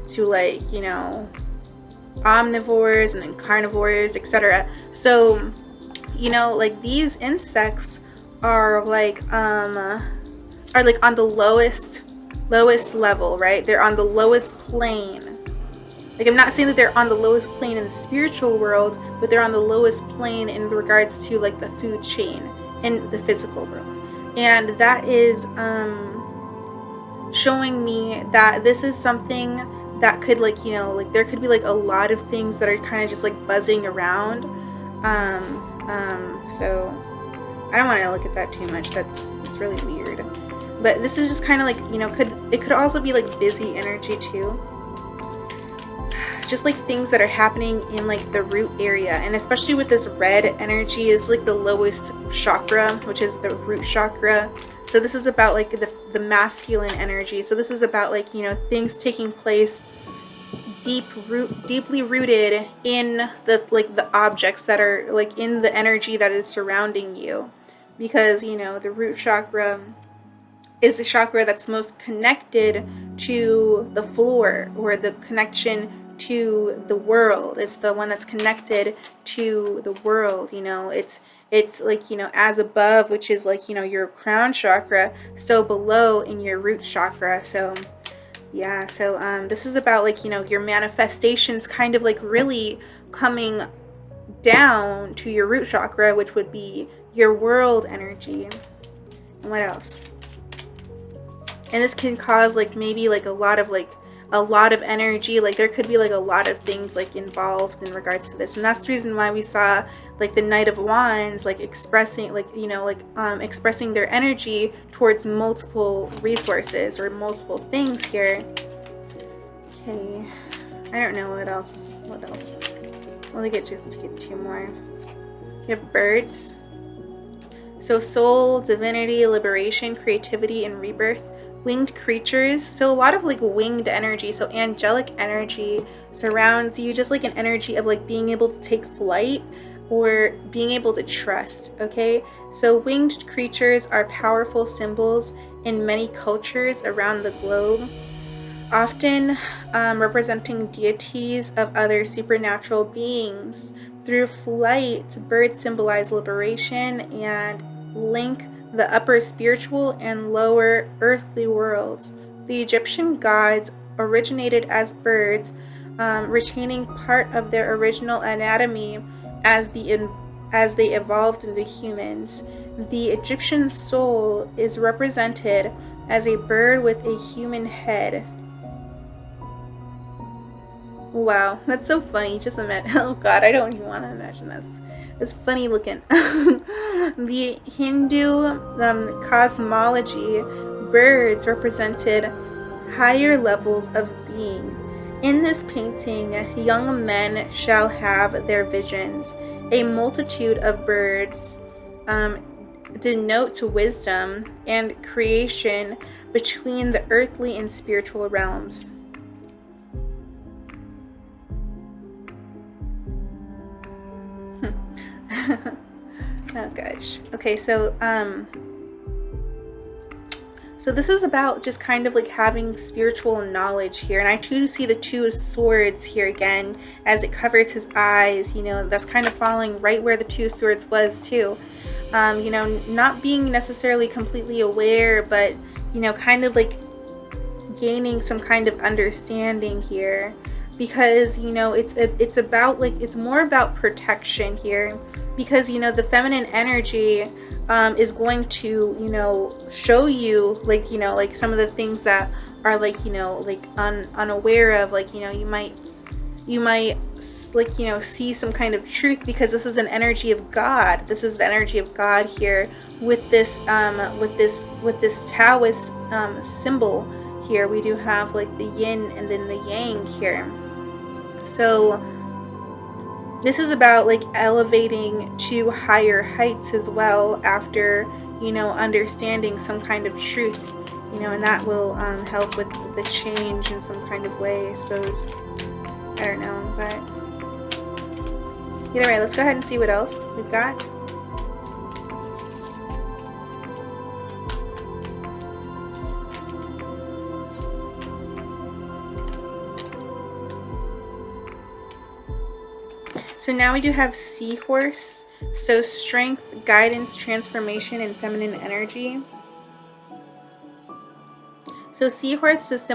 to like, you know, omnivores and then carnivores, etc. So, you know, like these insects are like on the lowest level, right? They're on the lowest plane. Like, I'm not saying that they're on the lowest plane in the spiritual world, but they're on the lowest plane in regards to like the food chain in the physical world. And that is showing me that this is something that could, like, you know, like there could be like a lot of things that are kind of just like buzzing around. So I don't want to look at that too much. It's really weird. But this is just kind of like, you know, it could also be like busy energy too. Just like things that are happening in like the root area, and especially with this red energy is like the lowest chakra, which is the root chakra. So this is about like the masculine energy. So this is about like, you know, things taking place deeply rooted in the objects that are like in the energy that is surrounding you. Because, you know, the root chakra is the chakra that's most connected to the floor, or the connection to the world. It's the one that's connected to the world, you know. It's like, you know, as above, which is like, you know, your crown chakra, so below in your root chakra. So yeah, so this is about like, you know, your manifestations kind of like really coming down to your root chakra, which would be your world energy. And what else? And this can cause like maybe like a lot of energy. Like there could be like a lot of things like involved in regards to this. And that's the reason why we saw like the Knight of Wands like expressing, like, you know, like expressing their energy towards multiple resources or multiple things here. Okay, I don't know what else. Let me get two more. You have birds. So soul, divinity, liberation, creativity, and rebirth. Winged creatures, so a lot of like winged energy, so angelic energy surrounds you, just like an energy of like being able to take flight or being able to trust. Okay, so winged creatures are powerful symbols in many cultures around the globe, often representing deities of other supernatural beings. Through flight, birds symbolize liberation and link the upper spiritual and lower earthly worlds. The Egyptian gods originated as birds, retaining part of their original anatomy as they evolved into humans. The Egyptian soul is represented as a bird with a human head. Wow, that's so funny. Just imagine. Oh God, I don't even want to imagine that. It's funny looking. The Hindu cosmology, birds represented higher levels of being. In this painting, young men shall have their visions. A multitude of birds denote wisdom and creation between the earthly and spiritual realms. Oh gosh. Okay, so this is about just kind of like having spiritual knowledge here, and I too see the two swords here again as it covers his eyes. You know, that's kind of falling right where the two swords was too. You know, not being necessarily completely aware, but you know, kind of like gaining some kind of understanding here, because you know it's about like, it's more about protection here, because you know the feminine energy is going to, you know, show you like, you know, like some of the things that are like, you know, like unaware of, like, you know, you might like, you know, see some kind of truth, because this is an energy of God. This is the energy of God here with this Taoist symbol here. We do have like the yin and then the yang here. So this is about like elevating to higher heights as well, after, you know, understanding some kind of truth, you know, and that will help with the change in some kind of way, I suppose. I don't know, but either way, let's go ahead and see what else we've got. So now we do have seahorse. So strength, guidance, transformation, and feminine energy. So seahorse is a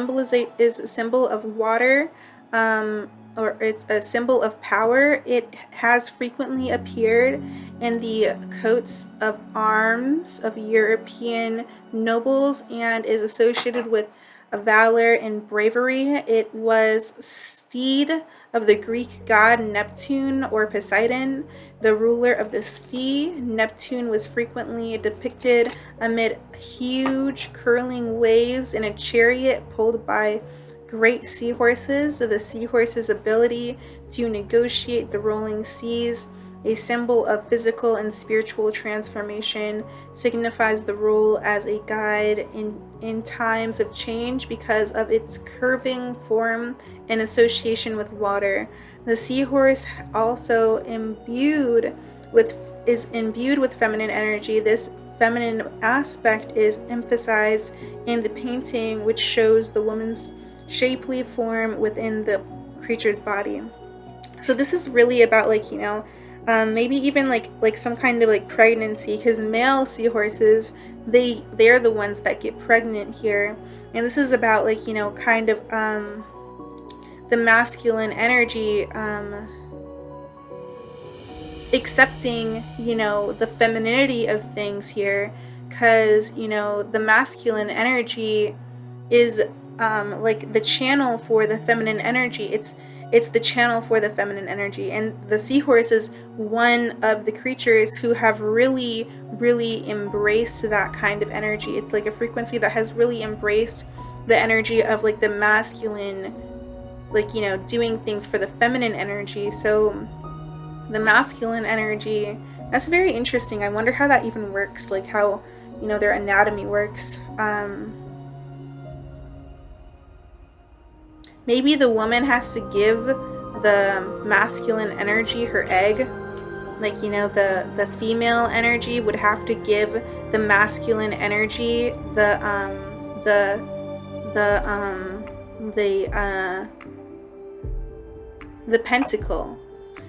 symbol of water, or it's a symbol of power. It has frequently appeared in the coats of arms of European nobles and is associated with valor and bravery. It was steed of the Greek god Neptune or Poseidon, the ruler of the sea. Neptune was frequently depicted amid huge curling waves in a chariot pulled by great seahorses. The seahorse's ability to negotiate the rolling seas, a symbol of physical and spiritual transformation, signifies the role as a guide in times of change because of its curving form and association with water. The seahorse also is imbued with feminine energy. This feminine aspect is emphasized in the painting, which shows the woman's shapely form within the creature's body. So this is really about like, you know, maybe even like some kind of like pregnancy, because male seahorses, they're the ones that get pregnant here, and this is about like, you know, kind of the masculine energy accepting, you know, the femininity of things here, because you know the masculine energy is like the channel for the feminine energy. It's the channel for the feminine energy, and the seahorse is one of the creatures who have really embraced that kind of energy. It's like a frequency that has really embraced the energy of like the masculine, like, you know, doing things for the feminine energy. So the masculine energy That's very interesting. I wonder how that even works, like how, their anatomy works. Maybe the woman has to give the masculine energy her egg. Like, the female energy would have to give the masculine energy the the the pentacle.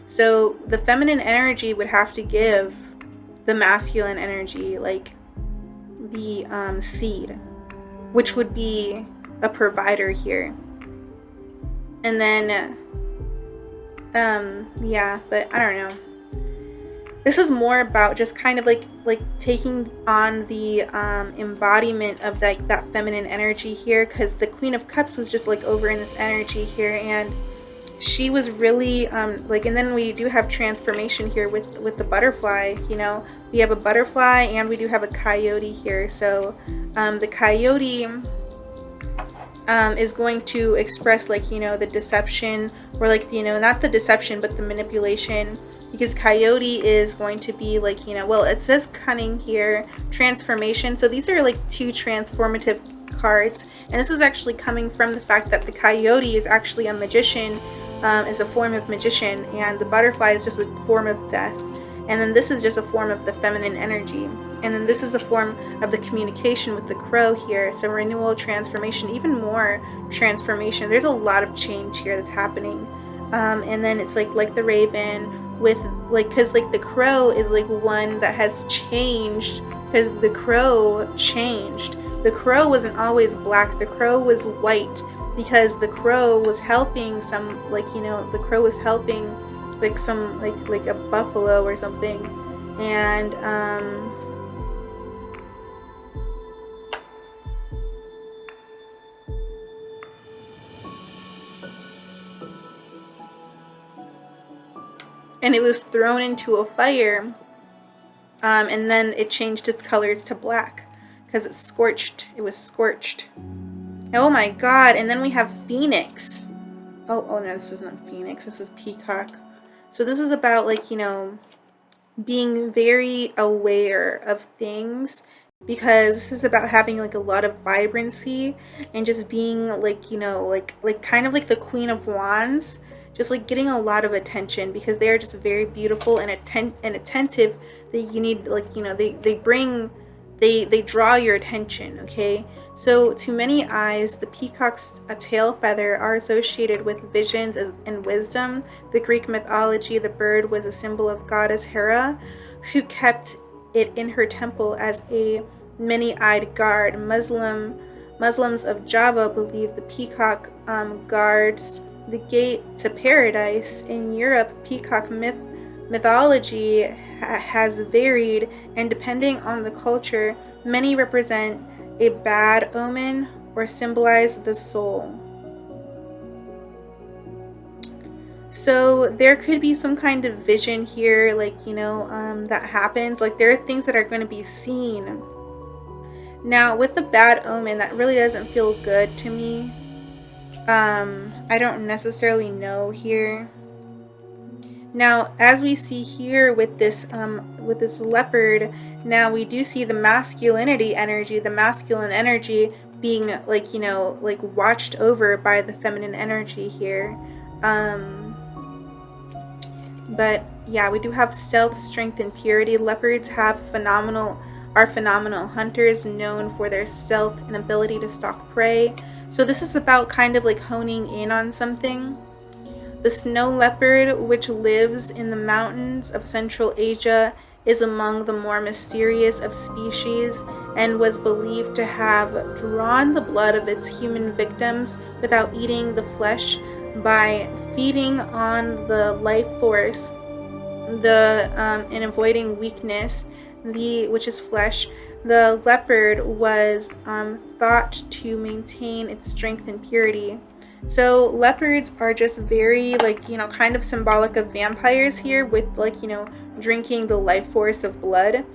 So the feminine energy would have to give the masculine energy, like the seed, which would be a provider here. And then yeah, but I don't know. This is more about just kind of like taking on the embodiment of like that feminine energy here, because the Queen of Cups was just like over in this energy here, and she was really like, and then we do have transformation here with the butterfly. We have a butterfly and we do have a coyote here. So the coyote is going to express like, the deception, or like, not the deception but the manipulation, because coyote is going to be like, well, it says cunning here, transformation. So these are like two transformative cards, and this is actually coming from the fact that the coyote is actually a magician, is a form of magician, and the butterfly is just a form of death. And then this is just a form of the feminine energy. And then this is a form of the communication with the crow here. So renewal, transformation, even more transformation. There's a lot of change here that's happening. And then it's like the raven with like, because like the crow is like one that has changed, because the crow changed. The crow wasn't always black. The crow was white, because the crow was helping some, like, the crow was helping like some like a buffalo or something. And and it was thrown into a fire, and then it changed its colors to black because it was scorched. Oh my god. And then we have Phoenix. Oh no, this isn't Phoenix, this is Peacock. So this is about like, being very aware of things, because this is about having like a lot of vibrancy and just being like, like kind of like the Queen of Wands, just like getting a lot of attention, because they are just very beautiful and attentive, that you need, like, they draw your attention. Okay, so to many eyes, the peacock's tail feather are associated with visions and wisdom. The Greek mythology, the bird was a symbol of goddess Hera, who kept it in her temple as a many-eyed guard. Muslims of Java believe the peacock guards the gate to paradise. In Europe, peacock mythology has varied, and depending on the culture, many represent a bad omen or symbolize the soul. So there could be some kind of vision here, like, that happens. Like, there are things that are going to be seen. Now, with the bad omen, that really doesn't feel good to me. I don't necessarily know here. Now, as we see here with this leopard, now we do see the masculinity energy, the masculine energy being like, like watched over by the feminine energy here. But yeah, we do have stealth, strength, and purity. Leopards are phenomenal hunters, known for their stealth and ability to stalk prey. So this is about kind of like honing in on something. The snow leopard, which lives in the mountains of Central Asia, is among the more mysterious of species, and was believed to have drawn the blood of its human victims without eating the flesh, by feeding on the life force, and avoiding weakness, which is flesh. The leopard was thought to maintain its strength and purity. So leopards are just very, like, kind of symbolic of vampires here, with, like, drinking the life force of blood.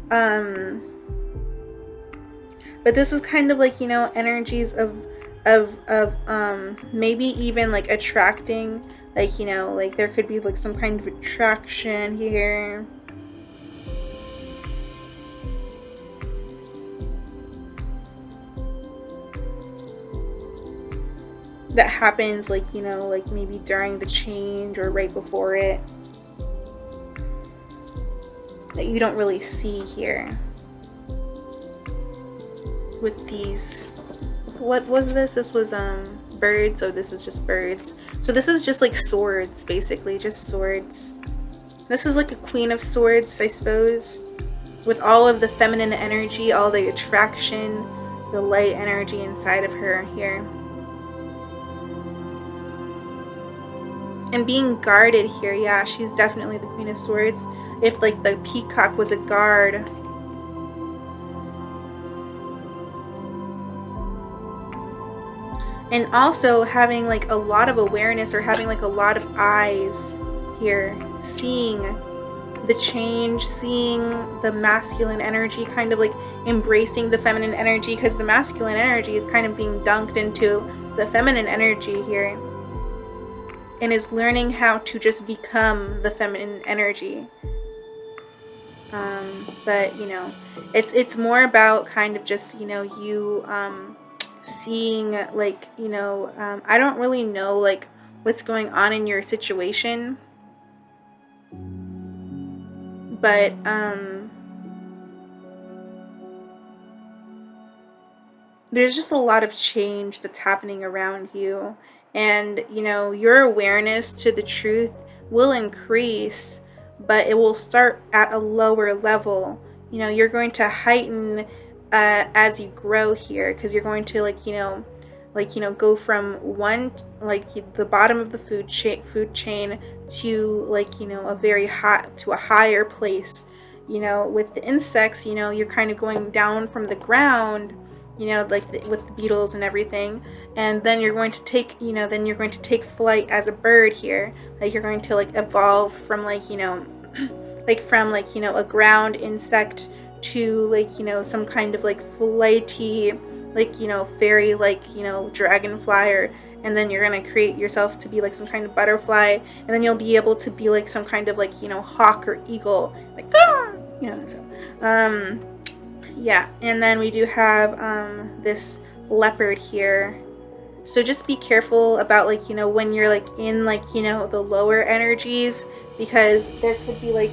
But this is kind of like, energies of maybe even like attracting, like, like there could be like some kind of attraction here. that happens, like, you know, like maybe during the change or right before it, that you don't really see here with these. What was this? This was birds. Oh, this is just birds. So this is just like swords, basically, just swords. This is like a queen of swords, I suppose, with all of the feminine energy, all the attraction, the light energy inside of her here. And being guarded here, yeah, she's definitely the Queen of Swords. If like the peacock was a guard. And also having like a lot of awareness, or having like a lot of eyes here, seeing the change, seeing the masculine energy, kind of like embracing the feminine energy, because the masculine energy is kind of being dunked into the feminine energy here, and is learning how to just become the feminine energy. But you know, it's more about kind of just, you know, you seeing like, you know, I don't really know like what's going on in your situation, but there's just a lot of change that's happening around you, and you know, your awareness to the truth will increase, but it will start at a lower level. You know, you're going to heighten as you grow here, because you're going to like, you know, go from one, like the bottom of the food chain to like, you know, a very hot to a higher place. You know, with the insects, you know, you're kind of going down from the ground, you know, like with the beetles and everything, and then you're going to take, you know, then you're going to take flight as a bird here. Like you're going to like evolve from like, you know, like from like, you know, a ground insect to like, you know, some kind of like flighty, like, you know, fairy, like, you know, dragonfly, or, and then you're going to create yourself to be like some kind of butterfly, and then you'll be able to be like some kind of like, you know, hawk or eagle, like, ah! You know, so yeah. And then we do have this leopard here, so just be careful about like, you know, when you're like in like, you know, the lower energies, because there could be like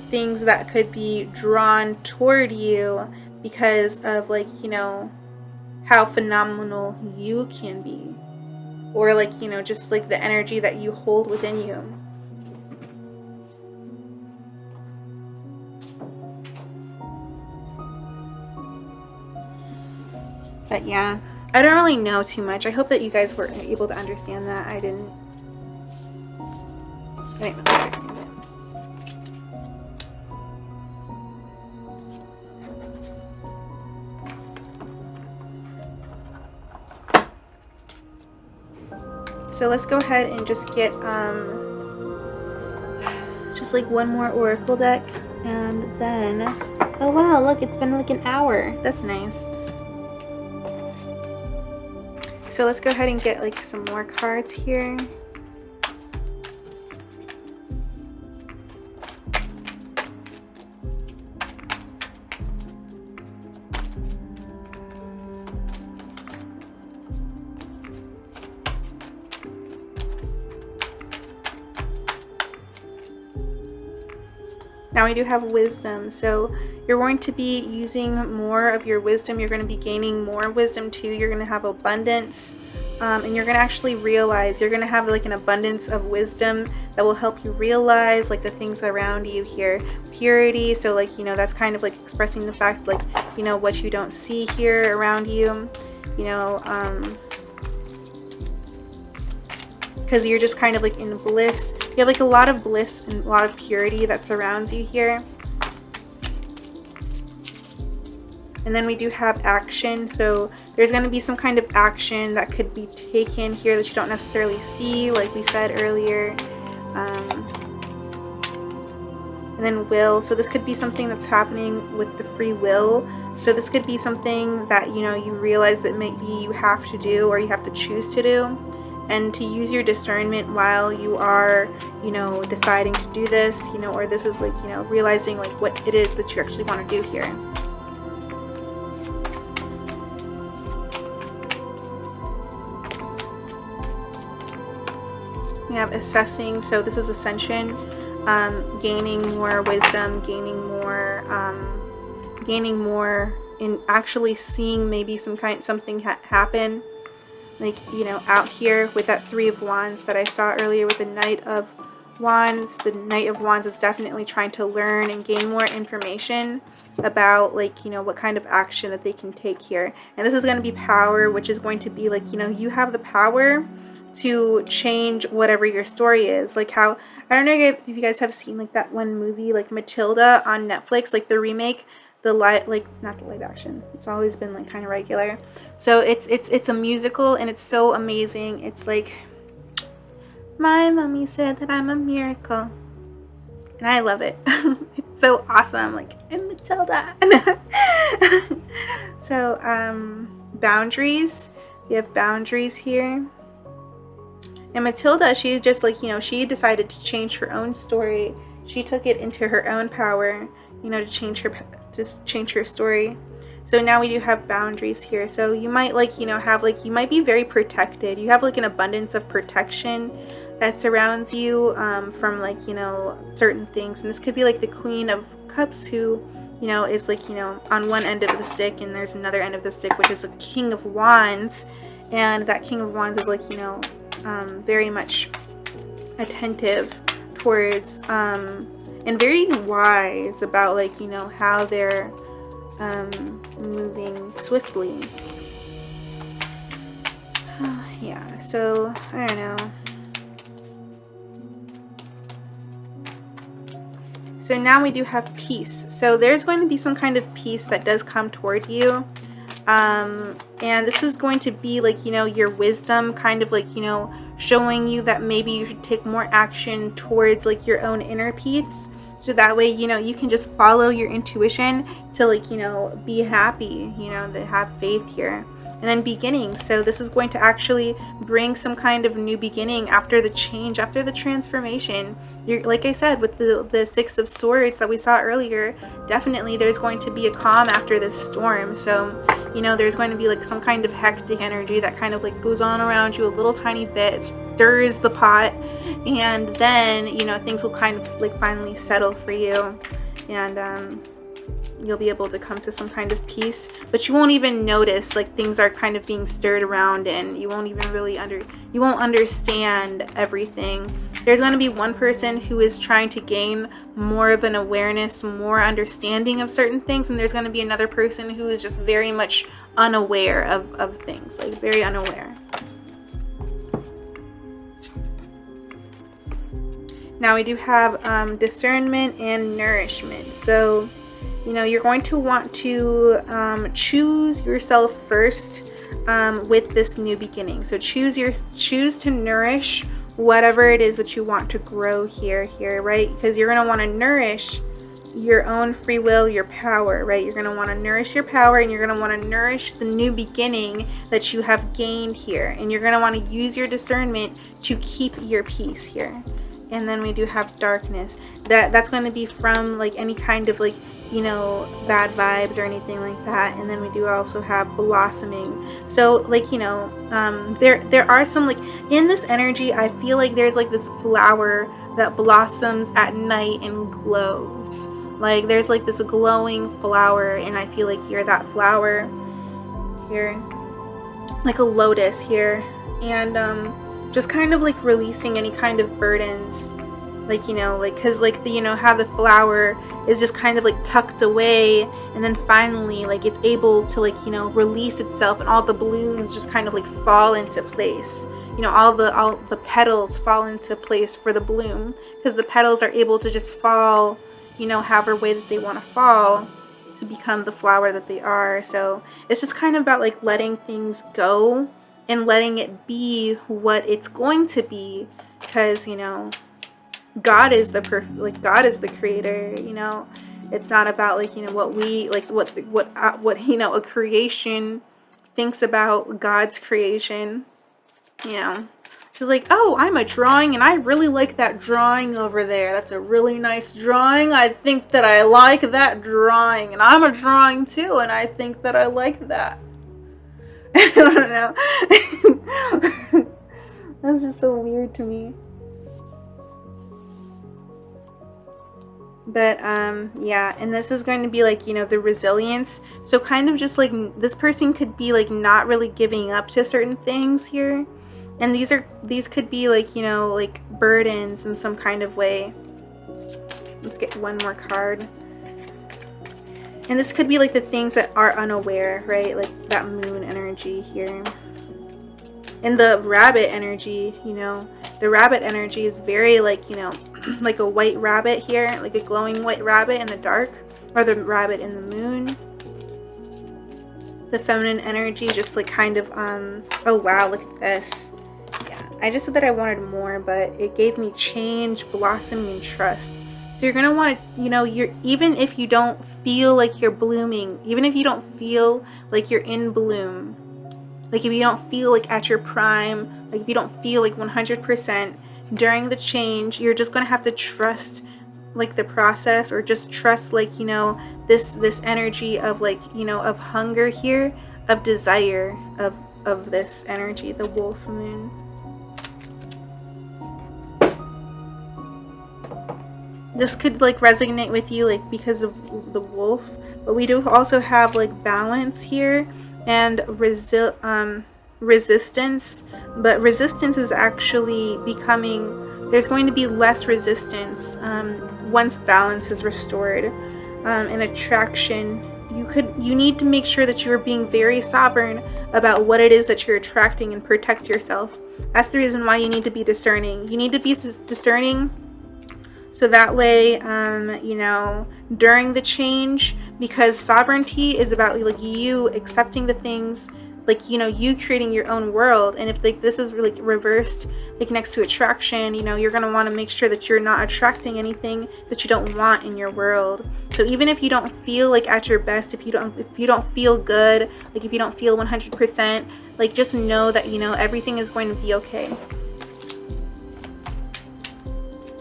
things that could be drawn toward you because of like, you know, how phenomenal you can be, or like, you know, just like the energy that you hold within you. But yeah, I don't really know too much. I hope that you guys were able to understand that. I didn't really understand it. So let's go ahead and just get just like one more oracle deck, and then, oh wow, look, it's been like an hour. That's nice. So let's go ahead and get like some more cards here. Now we do have wisdom, so you're going to be using more of your wisdom. You're going to be gaining more wisdom too. You're going to have abundance, and you're going to actually realize, you're going to have like an abundance of wisdom that will help you realize like the things around you here. Purity, so like, you know, that's kind of like expressing the fact like, you know, what you don't see here around you, you know, because you're just kind of like in bliss. You have like a lot of bliss and a lot of purity that surrounds you here. And then we do have action, so there's going to be some kind of action that could be taken here that you don't necessarily see, like we said earlier. And then will, so this could be something that's happening with the free will. So this could be something that, you know, you realize that maybe you have to do, or you have to choose to do, and to use your discernment while you are, you know, deciding to do this, you know, or this is like, you know, realizing like what it is that you actually want to do here. have assessing, so this is ascension, gaining more wisdom, gaining more in actually seeing maybe something happen, like, you know, out here with that Three of Wands that I saw earlier with the Knight of Wands. The Knight of Wands is definitely trying to learn and gain more information about, like, you know, what kind of action that they can take here. And this is going to be power, which is going to be like, you know, you have the power to change whatever your story is. Like how, I don't know if you guys have seen like that one movie like Matilda on Netflix, like the remake, the light, like not the live action, it's always been like kind of regular. So it's a musical and it's so amazing. It's like, my mommy said that I'm a miracle, and I love it. It's so awesome. Like, I'm Matilda. So boundaries, you have boundaries here. And Matilda, she just like, you know, she decided to change her own story. She took it into her own power, you know, to change her story. So now we do have boundaries here. So you might, like, you know, have like, you might be very protected. You have like an abundance of protection that surrounds you from, like, you know, certain things. And this could be like the Queen of Cups, who, you know, is like, you know, on one end of the stick, and there's another end of the stick, which is a King of Wands. And that King of Wands is like, you know, very much attentive towards and very wise about, like, you know, how they're moving swiftly. Yeah, so I don't know. So now we do have peace. So there's going to be some kind of peace that does come toward you. And this is going to be like, you know, your wisdom kind of like, you know, showing you that maybe you should take more action towards like your own inner peace. So that way, you know, you can just follow your intuition to, like, you know, be happy, you know, to have faith here. And then beginnings. So this is going to actually bring some kind of new beginning after the change, after the transformation. You're, like I said, with the Six of Swords that we saw earlier, definitely there's going to be a calm after this storm. So, you know, there's going to be like some kind of hectic energy that kind of like goes on around you a little tiny bit, stirs the pot, and then, you know, things will kind of like finally settle for you. And you'll be able to come to some kind of peace, but you won't even notice like things are kind of being stirred around, and you won't even really you won't understand everything. There's going to be one person who is trying to gain more of an awareness, more understanding of certain things, and there's going to be another person who is just very much unaware of things, like very unaware. Now we do have discernment and nourishment. So, you know, you're going to want to choose yourself first with this new beginning. So choose to nourish whatever it is that you want to grow here, right? Because you're going to want to nourish your own free will, your power, right? You're going to want to nourish your power, and you're going to want to nourish the new beginning that you have gained here. And you're going to want to use your discernment to keep your peace here. And then we do have darkness. That's going to be from like any kind of like, you know, bad vibes or anything like that. And then we do also have blossoming. So like, you know, there are some like in this energy, I feel like there's like this flower that blossoms at night and glows. Like there's like this glowing flower, and I feel like you're that flower here, like a lotus here. And just kind of like releasing any kind of burdens, like, you know, like, because like the, you know, how the flower is just kind of like tucked away, and then finally like it's able to, like, you know, release itself, and all the blooms just kind of like fall into place. You know, all the petals fall into place for the bloom, because the petals are able to just fall, you know, however way that they want to fall to become the flower that they are. So it's just kind of about like letting things go and letting it be what it's going to be, because, you know, God is the God is the creator. You know, it's not about like, you know, what we like, what you know, a creation thinks about God's creation. You know, she's like, oh, I'm a drawing, and I really like that drawing over there. That's a really nice drawing. I think that I like that drawing, and I'm a drawing too, and I think that I like that. I don't know. That's just so weird to me. But yeah, and this is going to be like, you know, the resilience. So kind of just like this person could be like not really giving up to certain things here. And these could be like, you know, like burdens in some kind of way. Let's get one more card. And this could be like the things that are unaware, right? Like that moon energy here. And the rabbit energy, you know, the rabbit energy is very like, you know, like a white rabbit here, like a glowing white rabbit in the dark, or the rabbit in the moon. The feminine energy just like kind of, oh wow, look at this. Yeah, I just said that I wanted more, but it gave me change, blossoming, and trust. So you're going to want to, you know, even if you don't feel like you're blooming, even if you don't feel like you're in bloom, like if you don't feel like at your prime, like if you don't feel like 100% during the change, you're just going to have to trust like the process, or just trust like, you know, this energy of like, you know, of hunger here, of desire, of this energy, the wolf moon. This could like resonate with you like because of the wolf, but we do also have like balance here and resistance, but resistance is actually becoming, there's going to be less resistance once balance is restored. And attraction, you need to make sure that you're being very sovereign about what it is that you're attracting and protect yourself. That's the reason why you need to be discerning. You need to be discerning so that way, you know, during the change, because sovereignty is about like you accepting the things, like, you know, you creating your own world. And if like this is like reversed, like next to attraction, you know, you're going to want to make sure that you're not attracting anything that you don't want in your world. So even if you don't feel like at your best, if you don't feel good, like if you don't feel 100%, like just know that, you know, everything is going to be okay.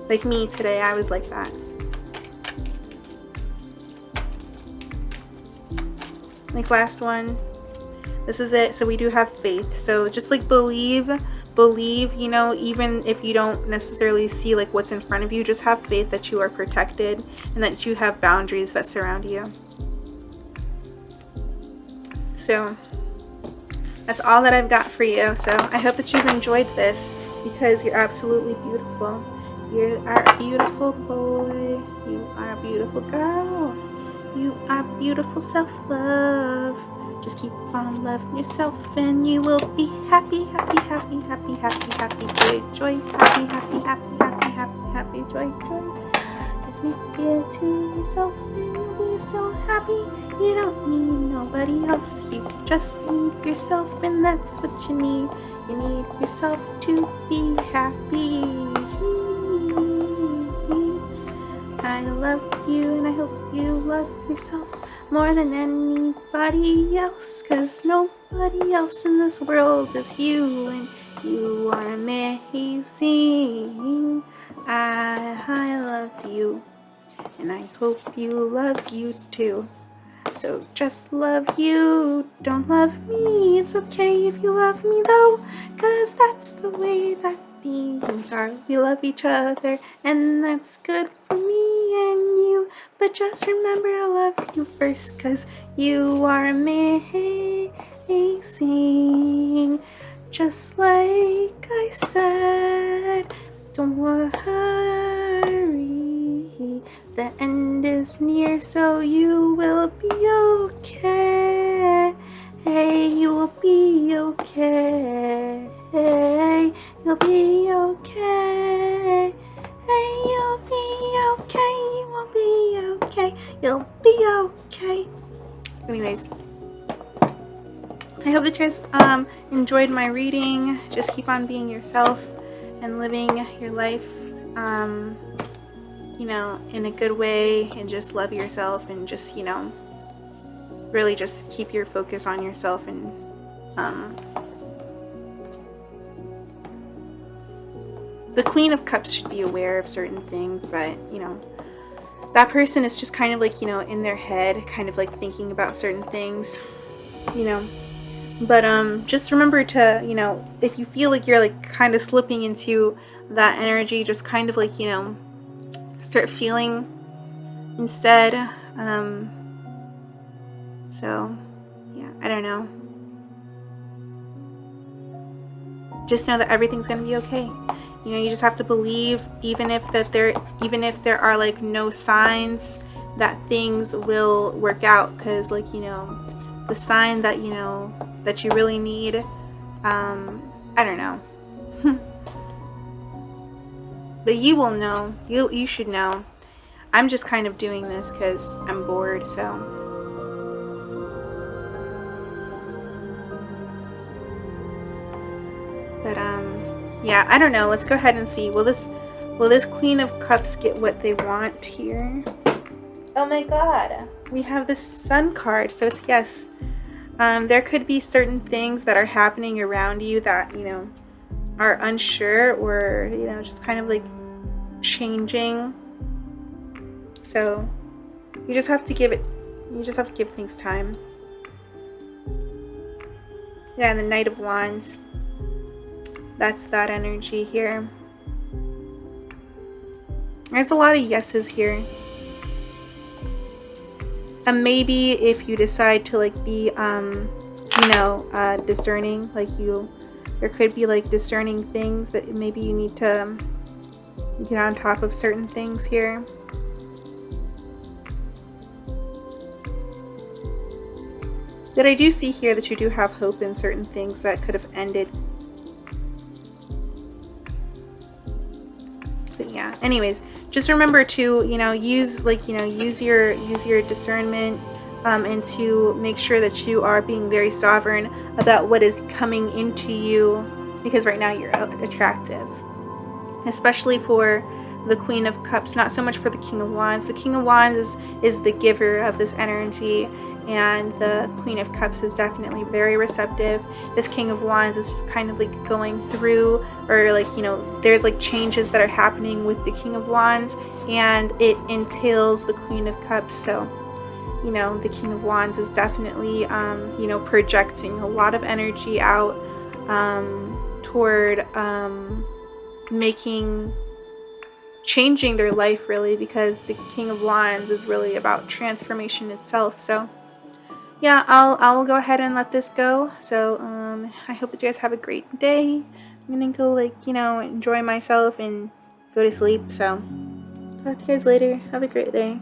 Like me today, I was like that. Like last one. This is it. So we do have faith. So just like believe, you know, even if you don't necessarily see like what's in front of you, just have faith that you are protected and that you have boundaries that surround you. So that's all that I've got for you. So I hope that you've enjoyed this, because you're absolutely beautiful. You are a beautiful boy. You are a beautiful girl. You are beautiful self-love. Just keep on loving yourself and you will be happy, happy, happy, happy, happy, happy, joy, joy, happy, happy, happy, happy, happy, happy, joy, joy. Just make it to yourself and you'll be so happy. You don't need nobody else. You just need yourself, and that's what you need. You need yourself to be happy. I love you, and I hope you love yourself more than anybody else, 'cause nobody else in this world is you, and you are amazing. I love you, and I hope you love you too. So just love you, don't love me. It's okay if you love me though, 'cause that's the way that beings are. We love each other, and that's good for me and you. But just remember to love you first, 'cause you are amazing. Just like I said, don't worry. The end is near, so you will be okay. Hey, you will be okay. You'll be okay. Hey, you'll be okay. You will be okay. You'll be okay. Anyways, I hope that you guys enjoyed my reading. Just keep on being yourself and living your life, you know, in a good way, and just love yourself, and just, you know, really just keep your focus on yourself. And the Queen of Cups should be aware of certain things, but, you know, that person is just kind of like, you know, in their head, kind of like thinking about certain things, you know. But just remember to, you know, if you feel like you're like kind of slipping into that energy, just kind of like, you know, start feeling instead. So yeah, I don't know. Just know that everything's gonna be okay. You know, you just have to believe, even if there are like no signs, that things will work out. Because, like, you know, the sign that that you really need, I don't know. But you will know. You should know. I'm just kind of doing this because I'm bored. So but yeah, I don't know. Let's go ahead and see. Will this Queen of Cups get what they want here? Oh my God, we have the Sun card. So it's yes. There could be certain things that are happening around you that, are unsure, or, just kind of like changing. So you just have to give things time. Yeah, and the Knight of Wands. That's that energy here. There's a lot of yeses here. And maybe if you decide to like be discerning, there could be like discerning things that maybe you need to get on top of certain things here. But I do see here that you do have hope in certain things that could have ended. But yeah, anyways, just remember to use your discernment, and to make sure that you are being very sovereign about what is coming into you, because right now you're attractive, especially for the Queen of Cups. Not so much for the King of Wands. The King of Wands is the giver of this energy, and the Queen of Cups is definitely very receptive. This King of Wands is just kind of like going through, or there's like changes that are happening with the King of Wands, and it entails the Queen of Cups. So the King of Wands is definitely projecting a lot of energy out toward changing their life, really, because the King of Wands is really about transformation itself. So yeah, I'll go ahead and let this go. So I hope that you guys have a great day. I'm gonna go enjoy myself and go to sleep. So talk to you guys later. Have a great day.